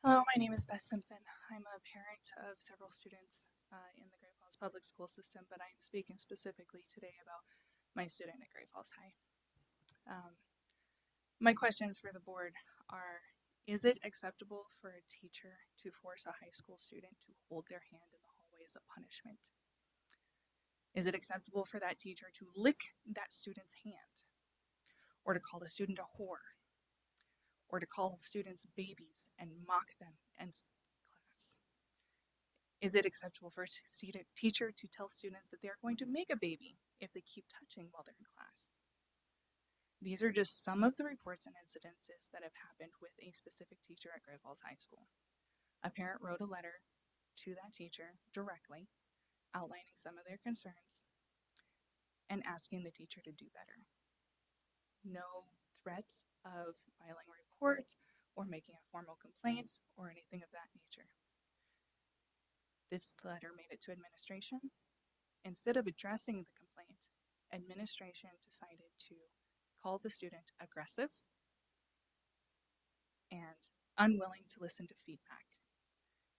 Hello, my name is Beth Simpson. I'm a parent of several students in the Great Falls Public School System, but I'm speaking specifically today about my student at Great Falls High. My questions for the board are, is it acceptable for a teacher to force a high school student to hold their hand in the hallway as a punishment? Is it acceptable for that teacher to lick that student's hand? Or to call the student a whore? Or to call students babies and mock them in class? Is it acceptable for a teacher to tell students that they're going to make a baby if they keep touching while they're in class? These are just some of the reports and incidences that have happened with a specific teacher at Great Falls High School. A parent wrote a letter to that teacher directly, outlining some of their concerns and asking the teacher to do better. No threat of filing a report or making a formal complaint or anything of that nature. This letter made it to administration. Instead of addressing the complaint, administration decided to call the student aggressive and unwilling to listen to feedback.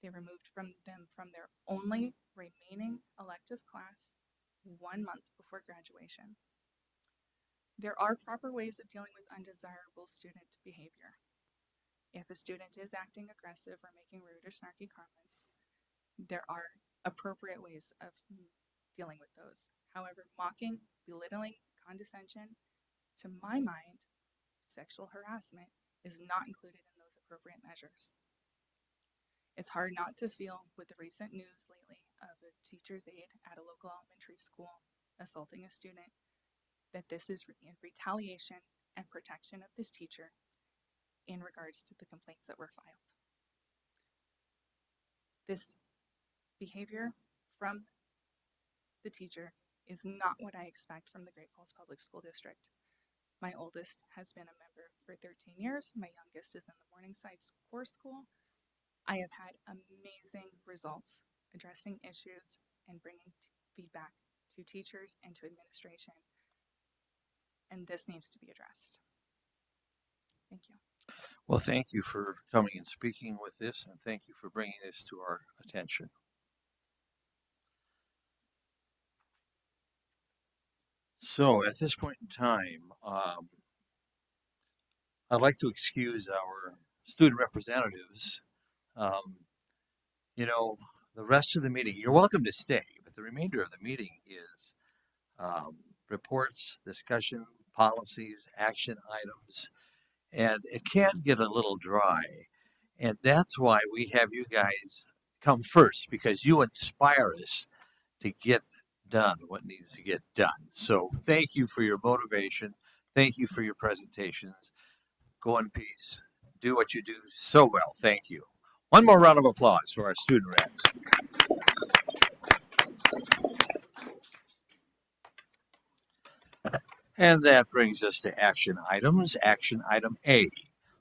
They removed them from their only remaining elective class 1 month before graduation. There are proper ways of dealing with undesirable student behavior. If a student is acting aggressive or making rude or snarky comments, there are appropriate ways of dealing with those. However, mocking, belittling, condescension, to my mind, sexual harassment is not included in those appropriate measures. It's hard not to feel with the recent news lately of a teacher's aide at a local elementary school assaulting a student that this is in retaliation and protection of this teacher in regards to the complaints that were filed. This behavior from the teacher is not what I expect from the Great Falls Public School District. My oldest has been a member for 13 years. My youngest is in the Morningside Core School. I have had amazing results addressing issues and bringing feedback to teachers and to administration. And this needs to be addressed. Thank you. Well, thank you for coming and speaking with this, and thank you for bringing this to our attention. So, at this point in time, I'd like to excuse our student representatives. The rest of the meeting, you're welcome to stay, but the remainder of the meeting is reports, discussion, policies, action items, and it can get a little dry. And that's why we have you guys come first, because you inspire us to get done what needs to get done. So thank you for your motivation. Thank you for your presentations. Go in peace. Do what you do so well. Thank you. One more round of applause for our student reps. And that brings us to action items. Action item A,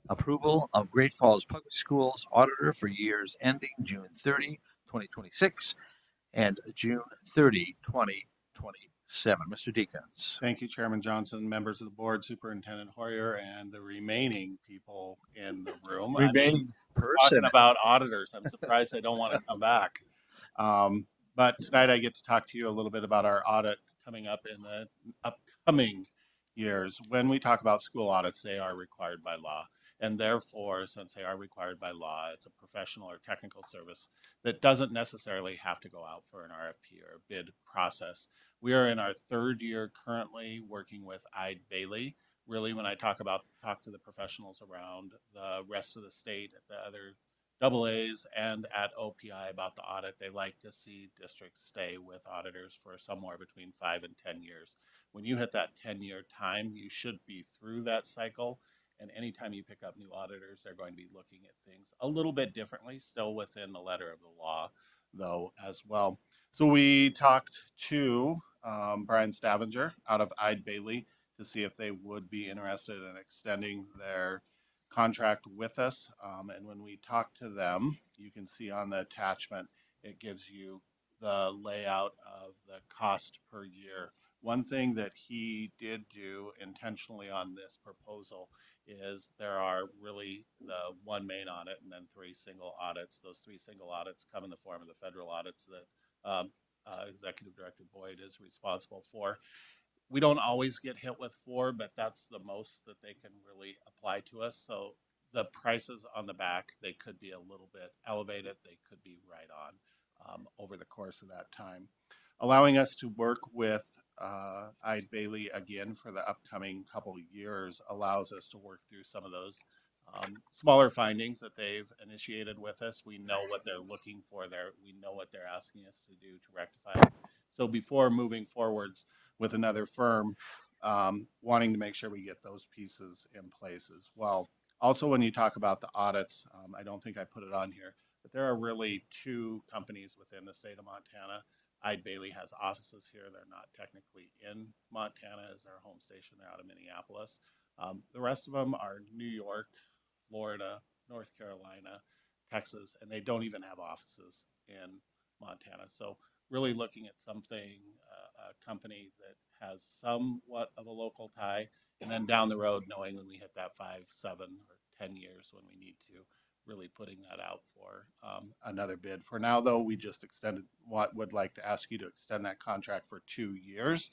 approval of Great Falls Public Schools auditor for years ending June 30, 2026 and June 30, 2027. Mr. Deacons. Thank you, Chairman Johnson, members of the board, Superintendent Hoyer, and the remaining people in the room. Remaining person. Talking about auditors, I'm surprised they don't want to come back. But tonight I get to talk to you a little bit about our audit coming up in the upcoming years. When we talk about school audits, they are required by law. And therefore, since they are required by law, it's a professional or technical service that doesn't necessarily have to go out for an RFP or a bid process. We are in our third year currently working with Eide Bailey. Really, when I talk to the professionals around the rest of the state at the other AA's and at OPI about the audit, they like to see districts stay with auditors for somewhere between 5 and 10 years. When you hit that 10-year time, you should be through that cycle. And anytime you pick up new auditors, they're going to be looking at things a little bit differently, still within the letter of the law, though, as well. So we talked to Brian Stavanger out of Eide Bailey to see if they would be interested in extending their contract with us. And when we talk to them, you can see on the attachment, it gives you the layout of the cost per year. One thing that he did do intentionally on this proposal is there are really the one main audit and then 3 single audits. Those 3 single audits come in the form of the federal audits that Executive Director Boyd is responsible for. We don't always get hit with 4, but that's the most that they can really apply to us. So the prices on the back, they could be a little bit elevated. They could be right on over the course of that time. Allowing us to work with Eide Bailey again for the upcoming couple years allows us to work through some of those smaller findings that they've initiated with us. We know what they're looking for there. We know what they're asking us to do to rectify it. So before moving forwards with another firm, wanting to make sure we get those pieces in place as well. Also, when you talk about the audits, I don't think I put it on here, but there are really 2 companies within the state of Montana. Eide Bailey has offices here. They're not technically in Montana as their home station. They're out of Minneapolis. The rest of them are New York, Florida, North Carolina, Texas, and they don't even have offices in Montana. So really looking at something, a company that has somewhat of a local tie, and then down the road, knowing when we hit that 5, 7, or 10 years when we need to, really putting that out for another bid. For now, though, we just would like to ask you to extend that contract for 2 years,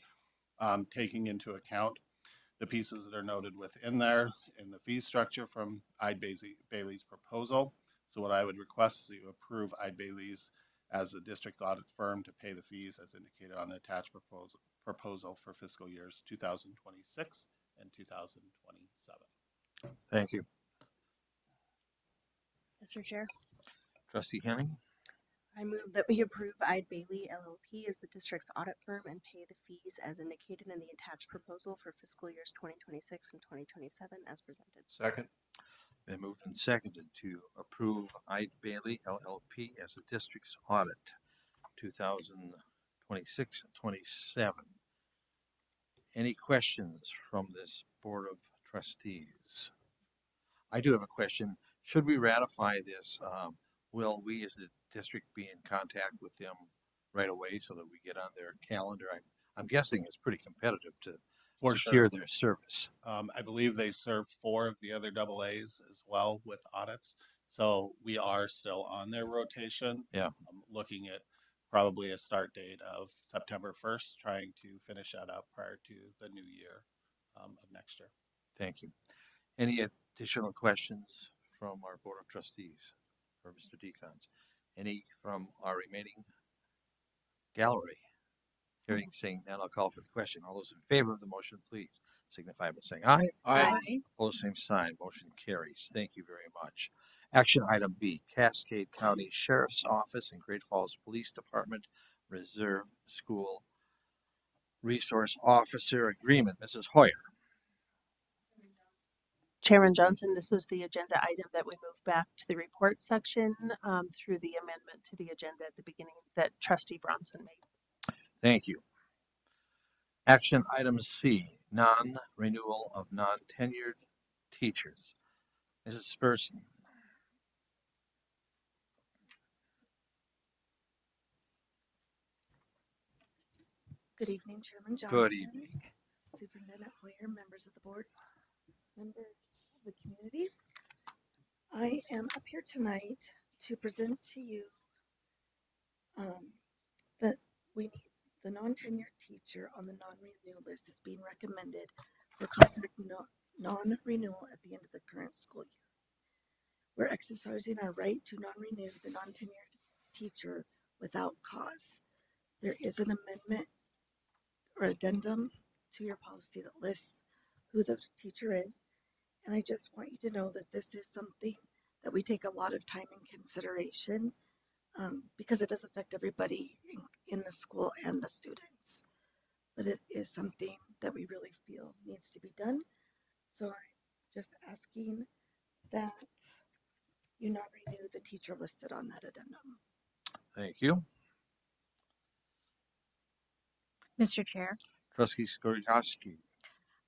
taking into account the pieces that are noted within there in the fee structure from Eide Bailey's proposal. So what I would request is that you approve Eide Bailey's as a district audit firm to pay the fees as indicated on the attached proposal for fiscal years 2026 and 2027. Thank you. Mr. Chair, Trustee Henning. I move that we approve Eide Bailey LLP as the district's audit firm and pay the fees as indicated in the attached proposal for fiscal years 2026 and 2027 as presented. Second. Been moved and seconded to approve Eide Bailey LLP as the district's audit 2026 and 27. Any questions from this Board of Trustees? I do have a question. Should we ratify this? Will we as the district be in contact with them right away so that we get on their calendar? I'm guessing it's pretty competitive to secure their service. I believe they serve 4 of the other AA's as well with audits. So we are still on their rotation. Yeah. Looking at probably a start date of September 1st, trying to finish that up prior to the new year of next year. Thank you. Any additional questions from our Board of Trustees for Mr. Deacons? Any from our remaining gallery? Hearing, seeing none, I'll call for the question. All those in favor of the motion, please signify by saying aye. Aye. Opposed, same sign. Motion carries. Thank you very much. Action item B, Cascade County Sheriff's Office and Great Falls Police Department Reserve School Resource Officer Agreement. Mrs. Hoyer. Chairman Johnson, this is the agenda item that we moved back to the report section through the amendment to the agenda at the beginning that Trustee Bronson made. Thank you. Action item C, non-renewal of non-tenured teachers. Mrs. Spurson. Good evening, Chairman Johnson. Good evening. Superintendent Hoyer, members of the board, members of the community. I am up here tonight to present to you that we need the non-tenured teacher on the non-renew list is being recommended for contract non-renewal at the end of the current school year. We're exercising our right to non-renew the non-tenured teacher without cause. There is an amendment or addendum to your policy that lists who the teacher is. And I just want you to know that this is something that we take a lot of time and consideration because it does affect everybody in the school and the students. But it is something that we really feel needs to be done. So I'm just asking that you not renew the teacher listed on that addendum. Thank you. Mr. Chair, Trustee Skorkowski.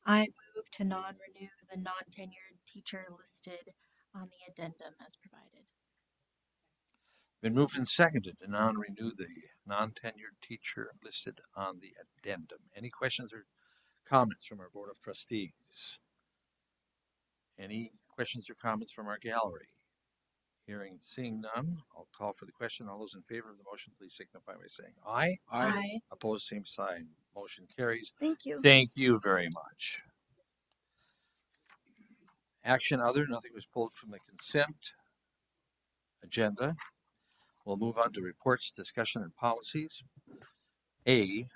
I move to non-renew the non-tenured teacher listed on the addendum as provided. Been moved and seconded to non-renew the non-tenured teacher listed on the addendum. Any questions or comments from our Board of Trustees? Any questions or comments from our gallery? Seeing none, I'll call for the question. All those in favor of the motion, please signify by saying aye. Aye. Opposed, same sign. Motion carries. Thank you. Thank you very much. Action other, nothing was pulled from the consent agenda. We'll move on to reports, discussion, and policies. A,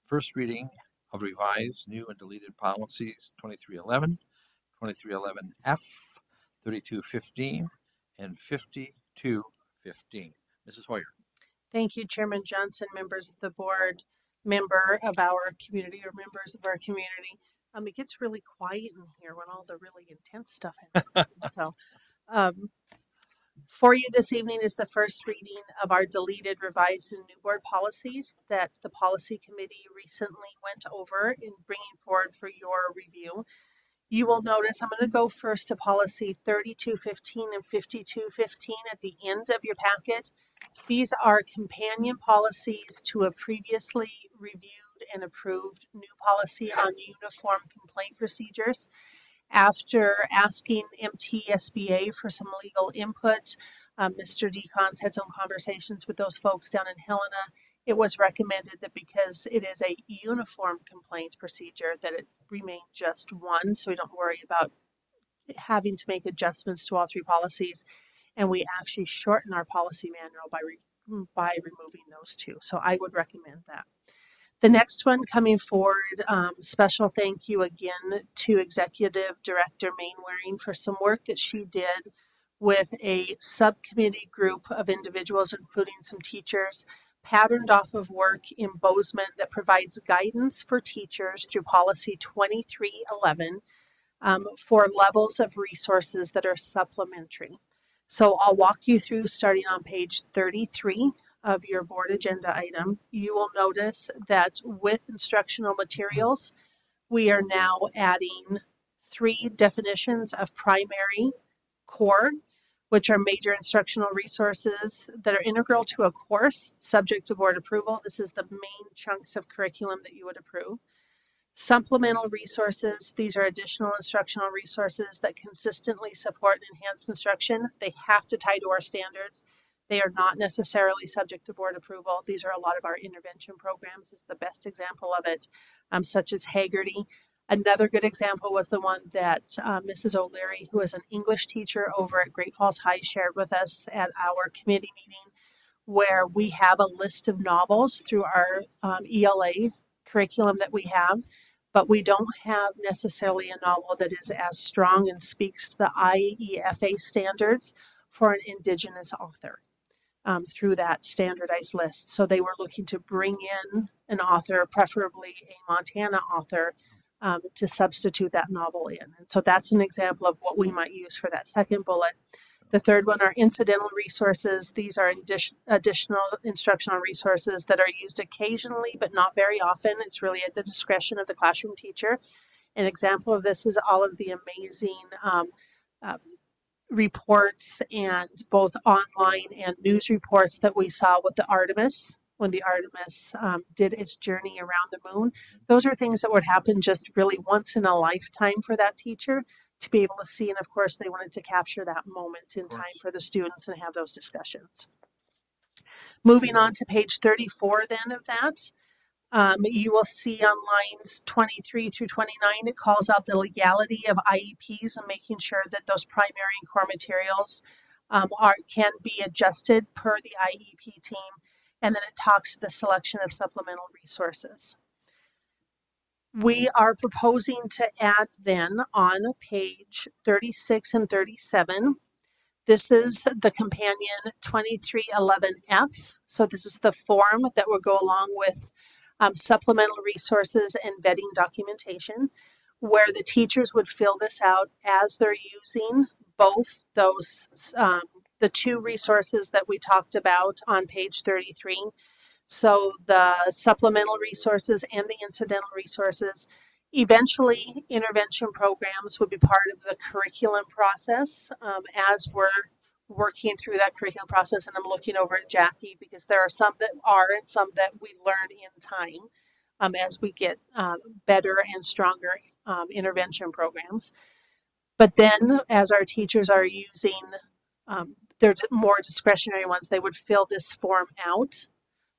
first reading of revised, new, and deleted policies 2311, 2311F, 3215, and 5215. Mrs. Hoyer. Thank you, Chairman Johnson, members of the board, member of our community or members of our community. It gets really quiet in here when all the really intense stuff happens. So for you this evening is the first reading of our deleted, revised, and new board policies that the policy committee recently went over in bringing forward for your review. You will notice I'm going to go first to policy 3215 and 5215 at the end of your packet. These are companion policies to a previously reviewed and approved new policy on uniform complaint procedures. After asking MTSBA for some legal input, Mr. Decons had some conversations with those folks down in Helena. It was recommended that because it is a uniform complaint procedure that it remain just one, so we don't worry about having to make adjustments to all three policies. And we actually shorten our policy manual by removing those two. So I would recommend that. The next one coming forward, special thank you again to Executive Director Mainwaring for some work that she did with a subcommittee group of individuals, including some teachers, patterned off of work in Bozeman that provides guidance for teachers through policy 2311 for levels of resources that are supplementary. So I'll walk you through starting on page 33 of your board agenda item. You will notice that with instructional materials, we are now adding 3 definitions of primary, core, which are major instructional resources that are integral to a course subject to board approval. This is the main chunks of curriculum that you would approve. Supplemental resources, these are additional instructional resources that consistently support and enhance instruction. They have to tie to our standards. They are not necessarily subject to board approval. These are a lot of our intervention programs is the best example of it, such as Haggerty. Another good example was the one that Mrs. O'Leary, who is an English teacher over at Great Falls High, shared with us at our committee meeting, where we have a list of novels through our ELA curriculum that we have, but we don't have necessarily a novel that is as strong and speaks to the IEFA standards for an Indigenous author through that standardized list. So they were looking to bring in an author, preferably a Montana author, to substitute that novel in. And so that's an example of what we might use for that second bullet. The third one are incidental resources. These are additional instructional resources that are used occasionally, but not very often. It's really at the discretion of the classroom teacher. An example of this is all of the amazing reports and both online and news reports that we saw with the Artemis when the Artemis did its journey around the moon. Those are things that would happen just really once in a lifetime for that teacher to be able to see. And of course, they wanted to capture that moment in time for the students and have those discussions. Moving on to page 34 then of that, you will see on lines 23 through 29, it calls out the legality of IEPs and making sure that those primary and core materials can be adjusted per the IEP team. And then it talks to the selection of supplemental resources. We are proposing to add then on page 36 and 37. This is the companion 2311F. So this is the form that will go along with supplemental resources and vetting documentation, where the teachers would fill this out as they're using both those, the two resources that we talked about on page 33. So the supplemental resources and the incidental resources. Eventually, intervention programs would be part of the curriculum process as we're working through that curriculum process. And I'm looking over at Jackie because there are some that are and some that we learn in time as we get better and stronger intervention programs. But then as our teachers are using, there's more discretionary ones, they would fill this form out.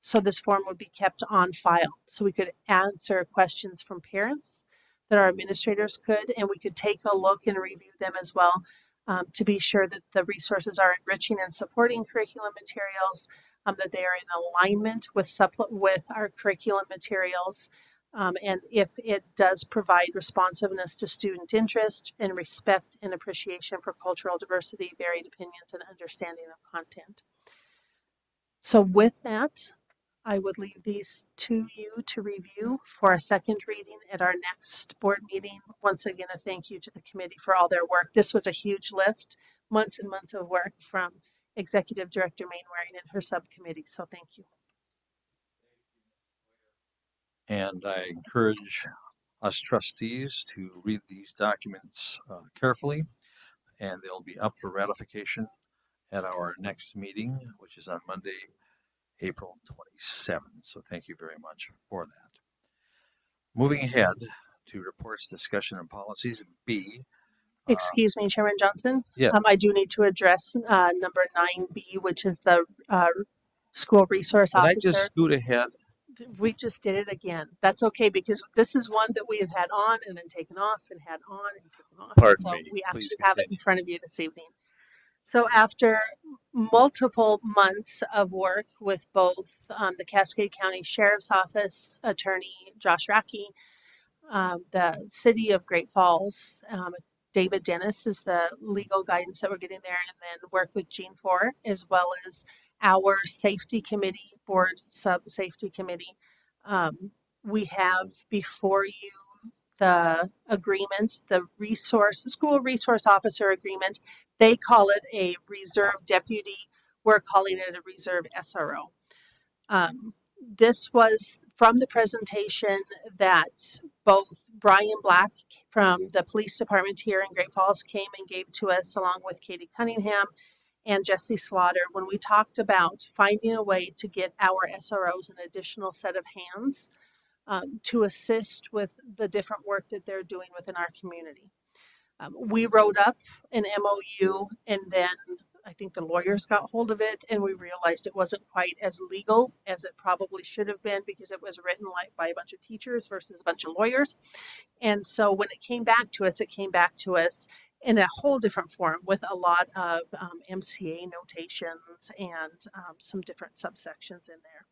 So this form would be kept on file. So we could answer questions from parents that our administrators could, and we could take a look and review them as well to be sure that the resources are enriching and supporting curriculum materials, that they are in alignment with our curriculum materials, and if it does provide responsiveness to student interest and respect and appreciation for cultural diversity, varied opinions, and understanding of content. So with that, I would leave these to you to review for a second reading at our next board meeting. Once again, a thank you to the committee for all their work. This was a huge lift, months and months of work from Executive Director Mainwaring and her subcommittee. So thank you. And I encourage us trustees to read these documents carefully, and they'll be up for ratification at our next meeting, which is on Monday, April 27th. So thank you very much for that. Moving ahead to reports, discussion, and policies. B. Excuse me, Chairman Johnson. Yes. I do need to address number 9B, which is the school resource Did officer. I just scoot ahead? We just did it again. That's okay because this is one that we have had on and then taken off and had on and taken off. Pardon so me. we actually Please have it in front of you this evening. So after multiple months of work with both the Cascade County Sheriff's Office Attorney Josh Rackey, the City of Great Falls, David Dennis is the legal guidance that we're getting there, and then work with Gene Ford as well as our safety committee, board sub-safety committee. We have before you the agreement, the school resource officer agreement. They call it a reserve deputy. We're calling it a reserve SRO. This was from the presentation that both Brian Black from the police department here in Great Falls came and gave to us, along with Katie Cunningham and Jesse Slaughter, when we talked about finding a way to get our SROs an additional set of hands to assist with the different work that they're doing within our community. We wrote up an MOU, and then I think the lawyers got hold of it, and we realized it wasn't quite as legal as it probably should have been because it was written like by a bunch of teachers versus a bunch of lawyers. And so when it came back to us in a whole different form with a lot of MCA notations and some different subsections in there.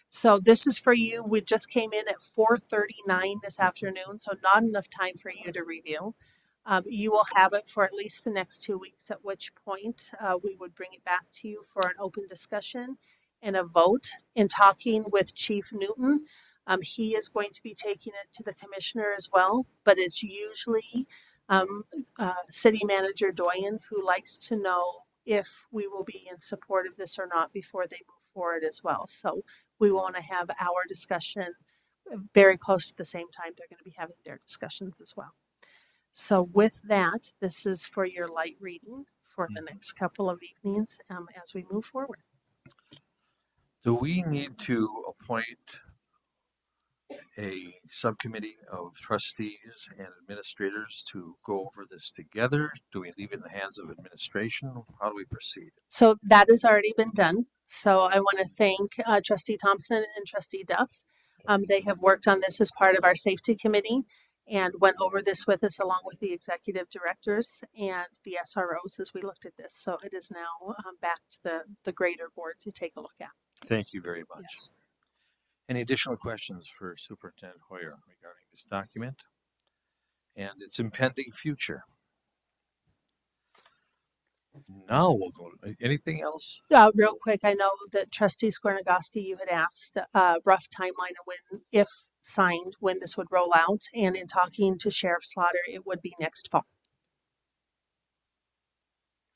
So this is for you. We just came in at 4:39 this afternoon, so not enough time for you to review. You will have it for at least the next 2 weeks, at which point we would bring it back to you for an open discussion and a vote. In talking with Chief Newton, he is going to be taking it to the commissioner as well, but it's usually City Manager Doyen who likes to know if we will be in support of this or not before they move forward as well. So we want to have our discussion very close to the same time they're going to be having their discussions as well. So with that, this is for your light reading for the next couple of evenings as we move forward. Do we need to appoint a subcommittee of trustees and administrators to go over this together? Do we leave it in the hands of administration? How do we proceed? So that has already been done. So I want to thank Trustee Thompson and Trustee Duff. They have worked on this as part of our safety committee and went over this with us along with the executive directors and the SROs as we looked at this. So it is now back to the greater board to take a look at. Thank you very much. Yes. Any additional questions for Superintendent Hoyer regarding this document and its impending future? Now we'll go. Anything else? Real quick, I know that Trustee Skornagowski, you had asked a rough timeline of when, if signed, when this would roll out. And in talking to Sheriff Slaughter, it would be next fall.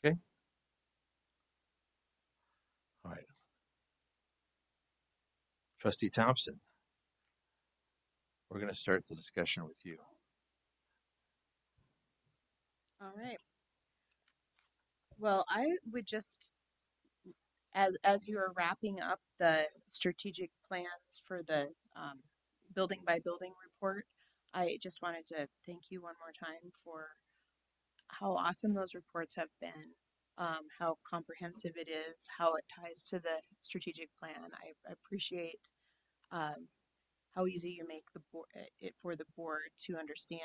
Okay. All right. Trustee Thompson, we're going to start the discussion with you. All right. Well, I would just, as you are wrapping up the strategic plans for the building by building report, I just wanted to thank you one more time for how awesome those reports have been, how comprehensive it is, how it ties to the strategic plan. I appreciate how easy you make it for the board to understand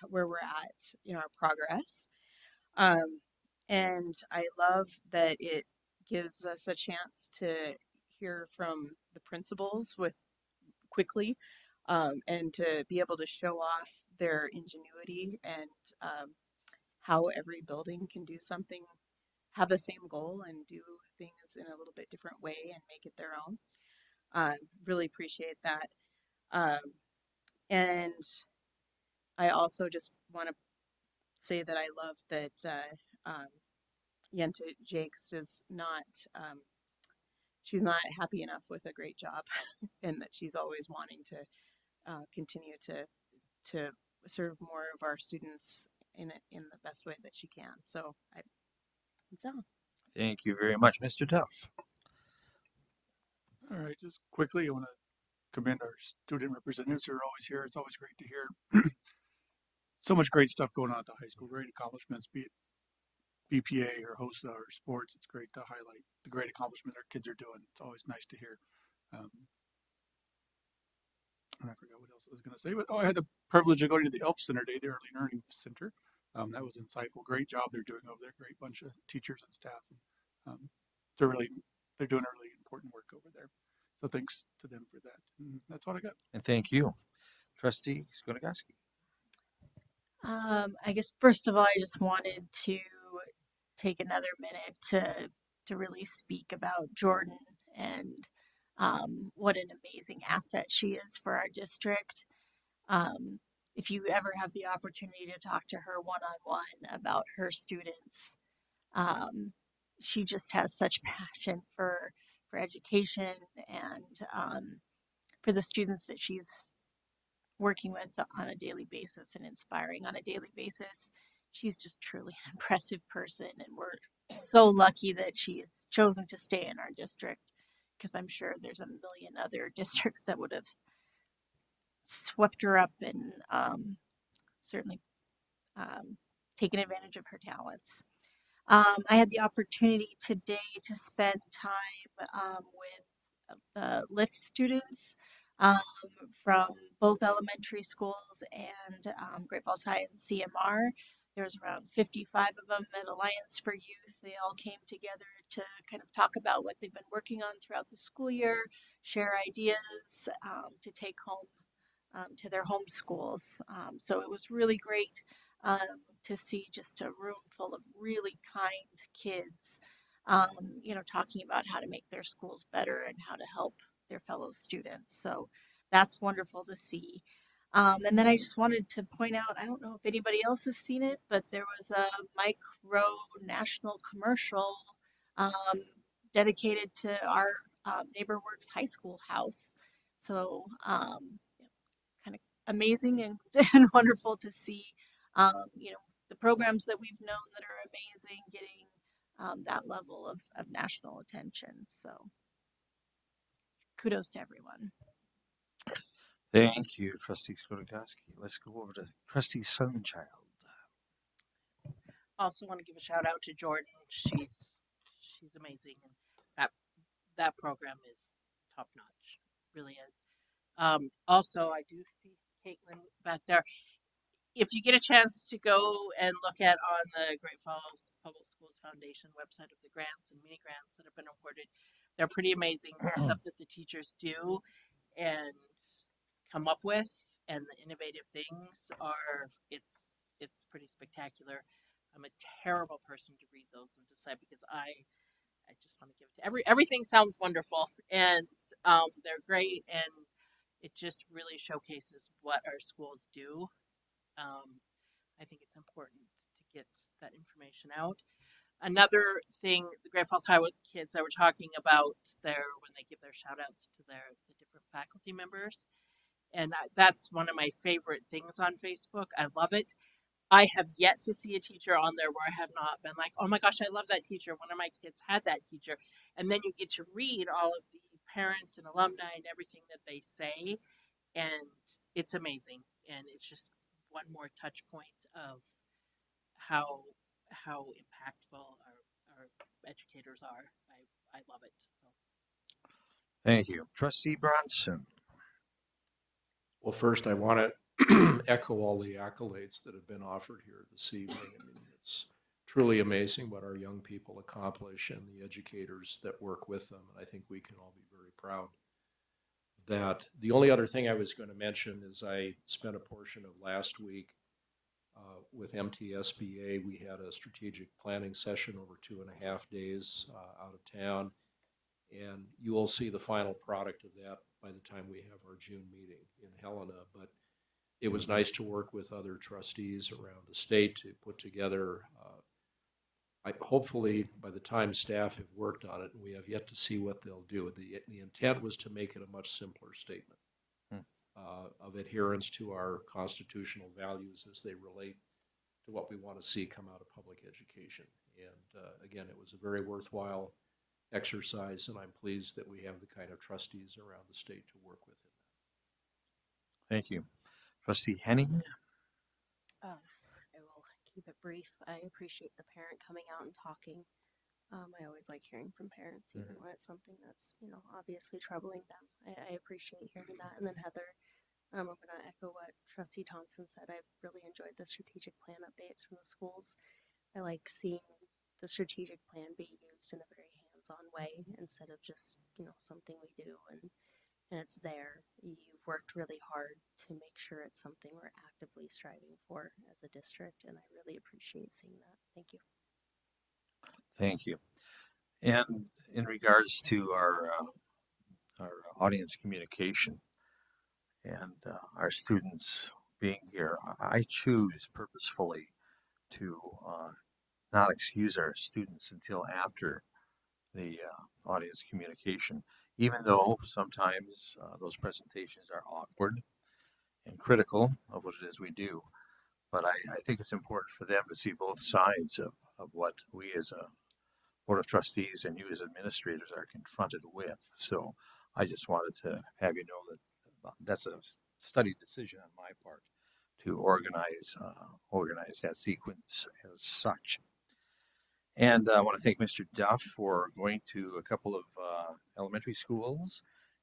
where we're at in our progress. And I love that it gives us a chance to hear from the principals quickly, and to be able to show off their ingenuity and how every building can do something, have the same goal and do things in a little bit different way and make it their own. Really appreciate that. And I also just want to say that I love that Yenta Jakes is not, she's not happy enough with a great job and that she's always wanting to continue to serve more of our students in the best way that she can. So that's all. Thank you very much, Mr. Duff. All right, just quickly, I want to commend our student representatives who are always here. It's always great to hear so much great stuff going on at the high school, great accomplishments, be it BPA or HOSA or sports. It's great to highlight the great accomplishments our kids are doing. It's always nice to hear. I forgot what else I was going to say, but I had the privilege of going to the ELF Center Day, the Early Learning Center. That was insightful. Great job they're doing over there. Great bunch of teachers and staff. And, they're doing a really important work over there. So thanks to them for that. And that's all I got. And thank you. Trustee Skornagowski. I guess first of all, I just wanted to take another minute to really speak about Jordan and what an amazing asset she is for our district. If you ever have the opportunity to talk to her one-on-one about her students, she just has such passion for education and for the students that she's working with on a daily basis and inspiring on a daily basis. She's just truly an impressive person, and we're so lucky that she's chosen to stay in our district, because I'm sure there's a million other districts that would have swept her up and certainly taken advantage of her talents. I had the opportunity today to spend time with the LIFT students from both elementary schools and Great Falls High and CMR. There's around 55 of them at Alliance for Youth. They all came together to kind of talk about what they've been working on throughout the school year, share ideas to take home to their home schools. So it was really great to see just a room full of really kind kids, talking about how to make their schools better and how to help their fellow students. So that's wonderful to see. And then I just wanted to point out, I don't know if anybody else has seen it, but there was a Mike Rowe national commercial dedicated to our NeighborWorks High School house. So kind of amazing and, and wonderful to see, the programs that we've known that are amazing getting that level of national attention. So kudos to everyone. Thank you, Trustee Skodagoski. Let's go over to Trustee Sunchild. Also want to give a shout out to Jordan. She's amazing, and that program is top notch. Really is. Also, I do see Caitlin back there. If you get a chance to go and look at on the Great Falls Public Schools Foundation website of the grants and mini grants that have been awarded, they're pretty amazing. The stuff that the teachers do and come up with, and the innovative things are it's pretty spectacular. I'm a terrible person to read those and decide because I just want to give it to everything sounds wonderful, and they're great, and it just really showcases what our schools do. I think it's important to get that information out. Another thing, the Great Falls Highway kids I were talking about when they give their shout outs to the different faculty members. And that's one of my favorite things on Facebook. I love it. I have yet to see a teacher on there where I have not been like, oh my gosh, I love that teacher. One of my kids had that teacher. And then you get to read all of the parents and alumni and everything that they say. And it's amazing. And it's just one more touch point of how impactful our educators are. I love it. So. Thank you. Trustee Bronson. Well, first, I want to echo all the accolades that have been offered here this evening. I mean, it's truly amazing what our young people accomplish and the educators that work with them. And I think we can all be very proud of that. The only other thing I was going to mention is I spent a portion of last week with MTSBA. We had a strategic planning session over 2.5 days out of town. And you will see the final product of that by the time we have our June meeting in Helena. But it was nice to work with other trustees around the state to put together, hopefully by the time staff have worked on it, and we have yet to see what they'll do. The intent was to make it a much simpler statement of adherence to our constitutional values as they relate to what we want to see come out of public education. And again, it was a very worthwhile exercise, and I'm pleased that we have the kind of trustees around the state to work with in that. Thank you. Trustee Henning. I will keep it brief. I appreciate the parent coming out and talking. I always like hearing from parents, even when it's something that's, obviously troubling them. I appreciate hearing that. And then Heather, I'm going to echo what Trustee Thompson said. I've really enjoyed the strategic plan updates from the schools. I like seeing the strategic plan be used in a very hands-on way instead of just, something we do and it's there. You've worked really hard to make sure it's something we're actively striving for as a district, and I really appreciate seeing that. Thank you. Thank you. And in regards to our audience communication and our students being here, I choose purposefully to not excuse our students until after the audience communication, even though sometimes those presentations are awkward and critical of what it is we do. But I think it's important for them to see both sides of what we as a Board of Trustees and you as administrators are confronted with. So I just wanted to have you know that that's a studied decision on my part to organize that sequence as such. And I want to thank Mr. Duff for going to a couple of elementary schools.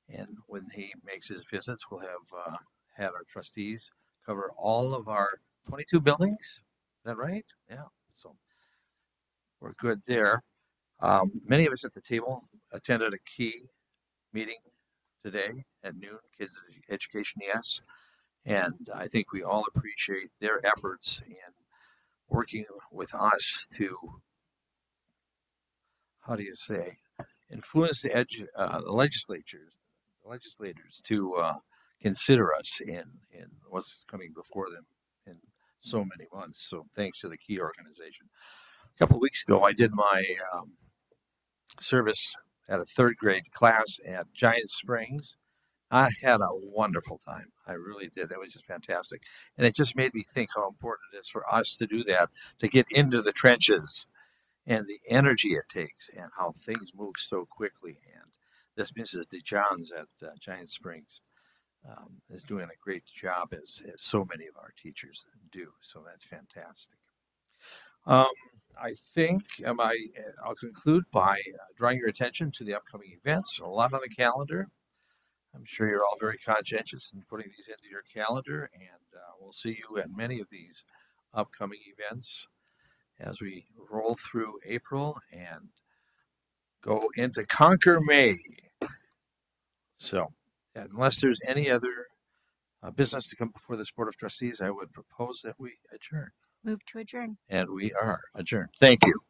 And when he makes his visits, we'll have had our trustees cover all of our 22 buildings. Is that right? Yeah. So we're good there. Many of us at the table attended a key meeting today at noon, Kids Education Yes. And I think we all appreciate their efforts in working with us to, influence the legislators to consider us in what's coming before them in so many months. So thanks to the key organization. A couple of weeks ago, I did my service at a third grade class at Giant Springs. I had a wonderful time. I really did. It was just fantastic. And it just made me think how important it is for us to do that, to get into the trenches and the energy it takes and how things move so quickly. And This Mrs. DeJohns at Giant Springs is doing a great job, as so many of our teachers do. So that's fantastic. I think I'll conclude by drawing your attention to the upcoming events. A lot on the calendar. I'm sure you're all very conscientious in putting these into your calendar, and we'll see you at many of these upcoming events as we roll through April and go into Conquer May. So, unless there's any other business to come before this Board of Trustees, I would propose that we adjourn. Move to adjourn. And we are adjourned. Thank you.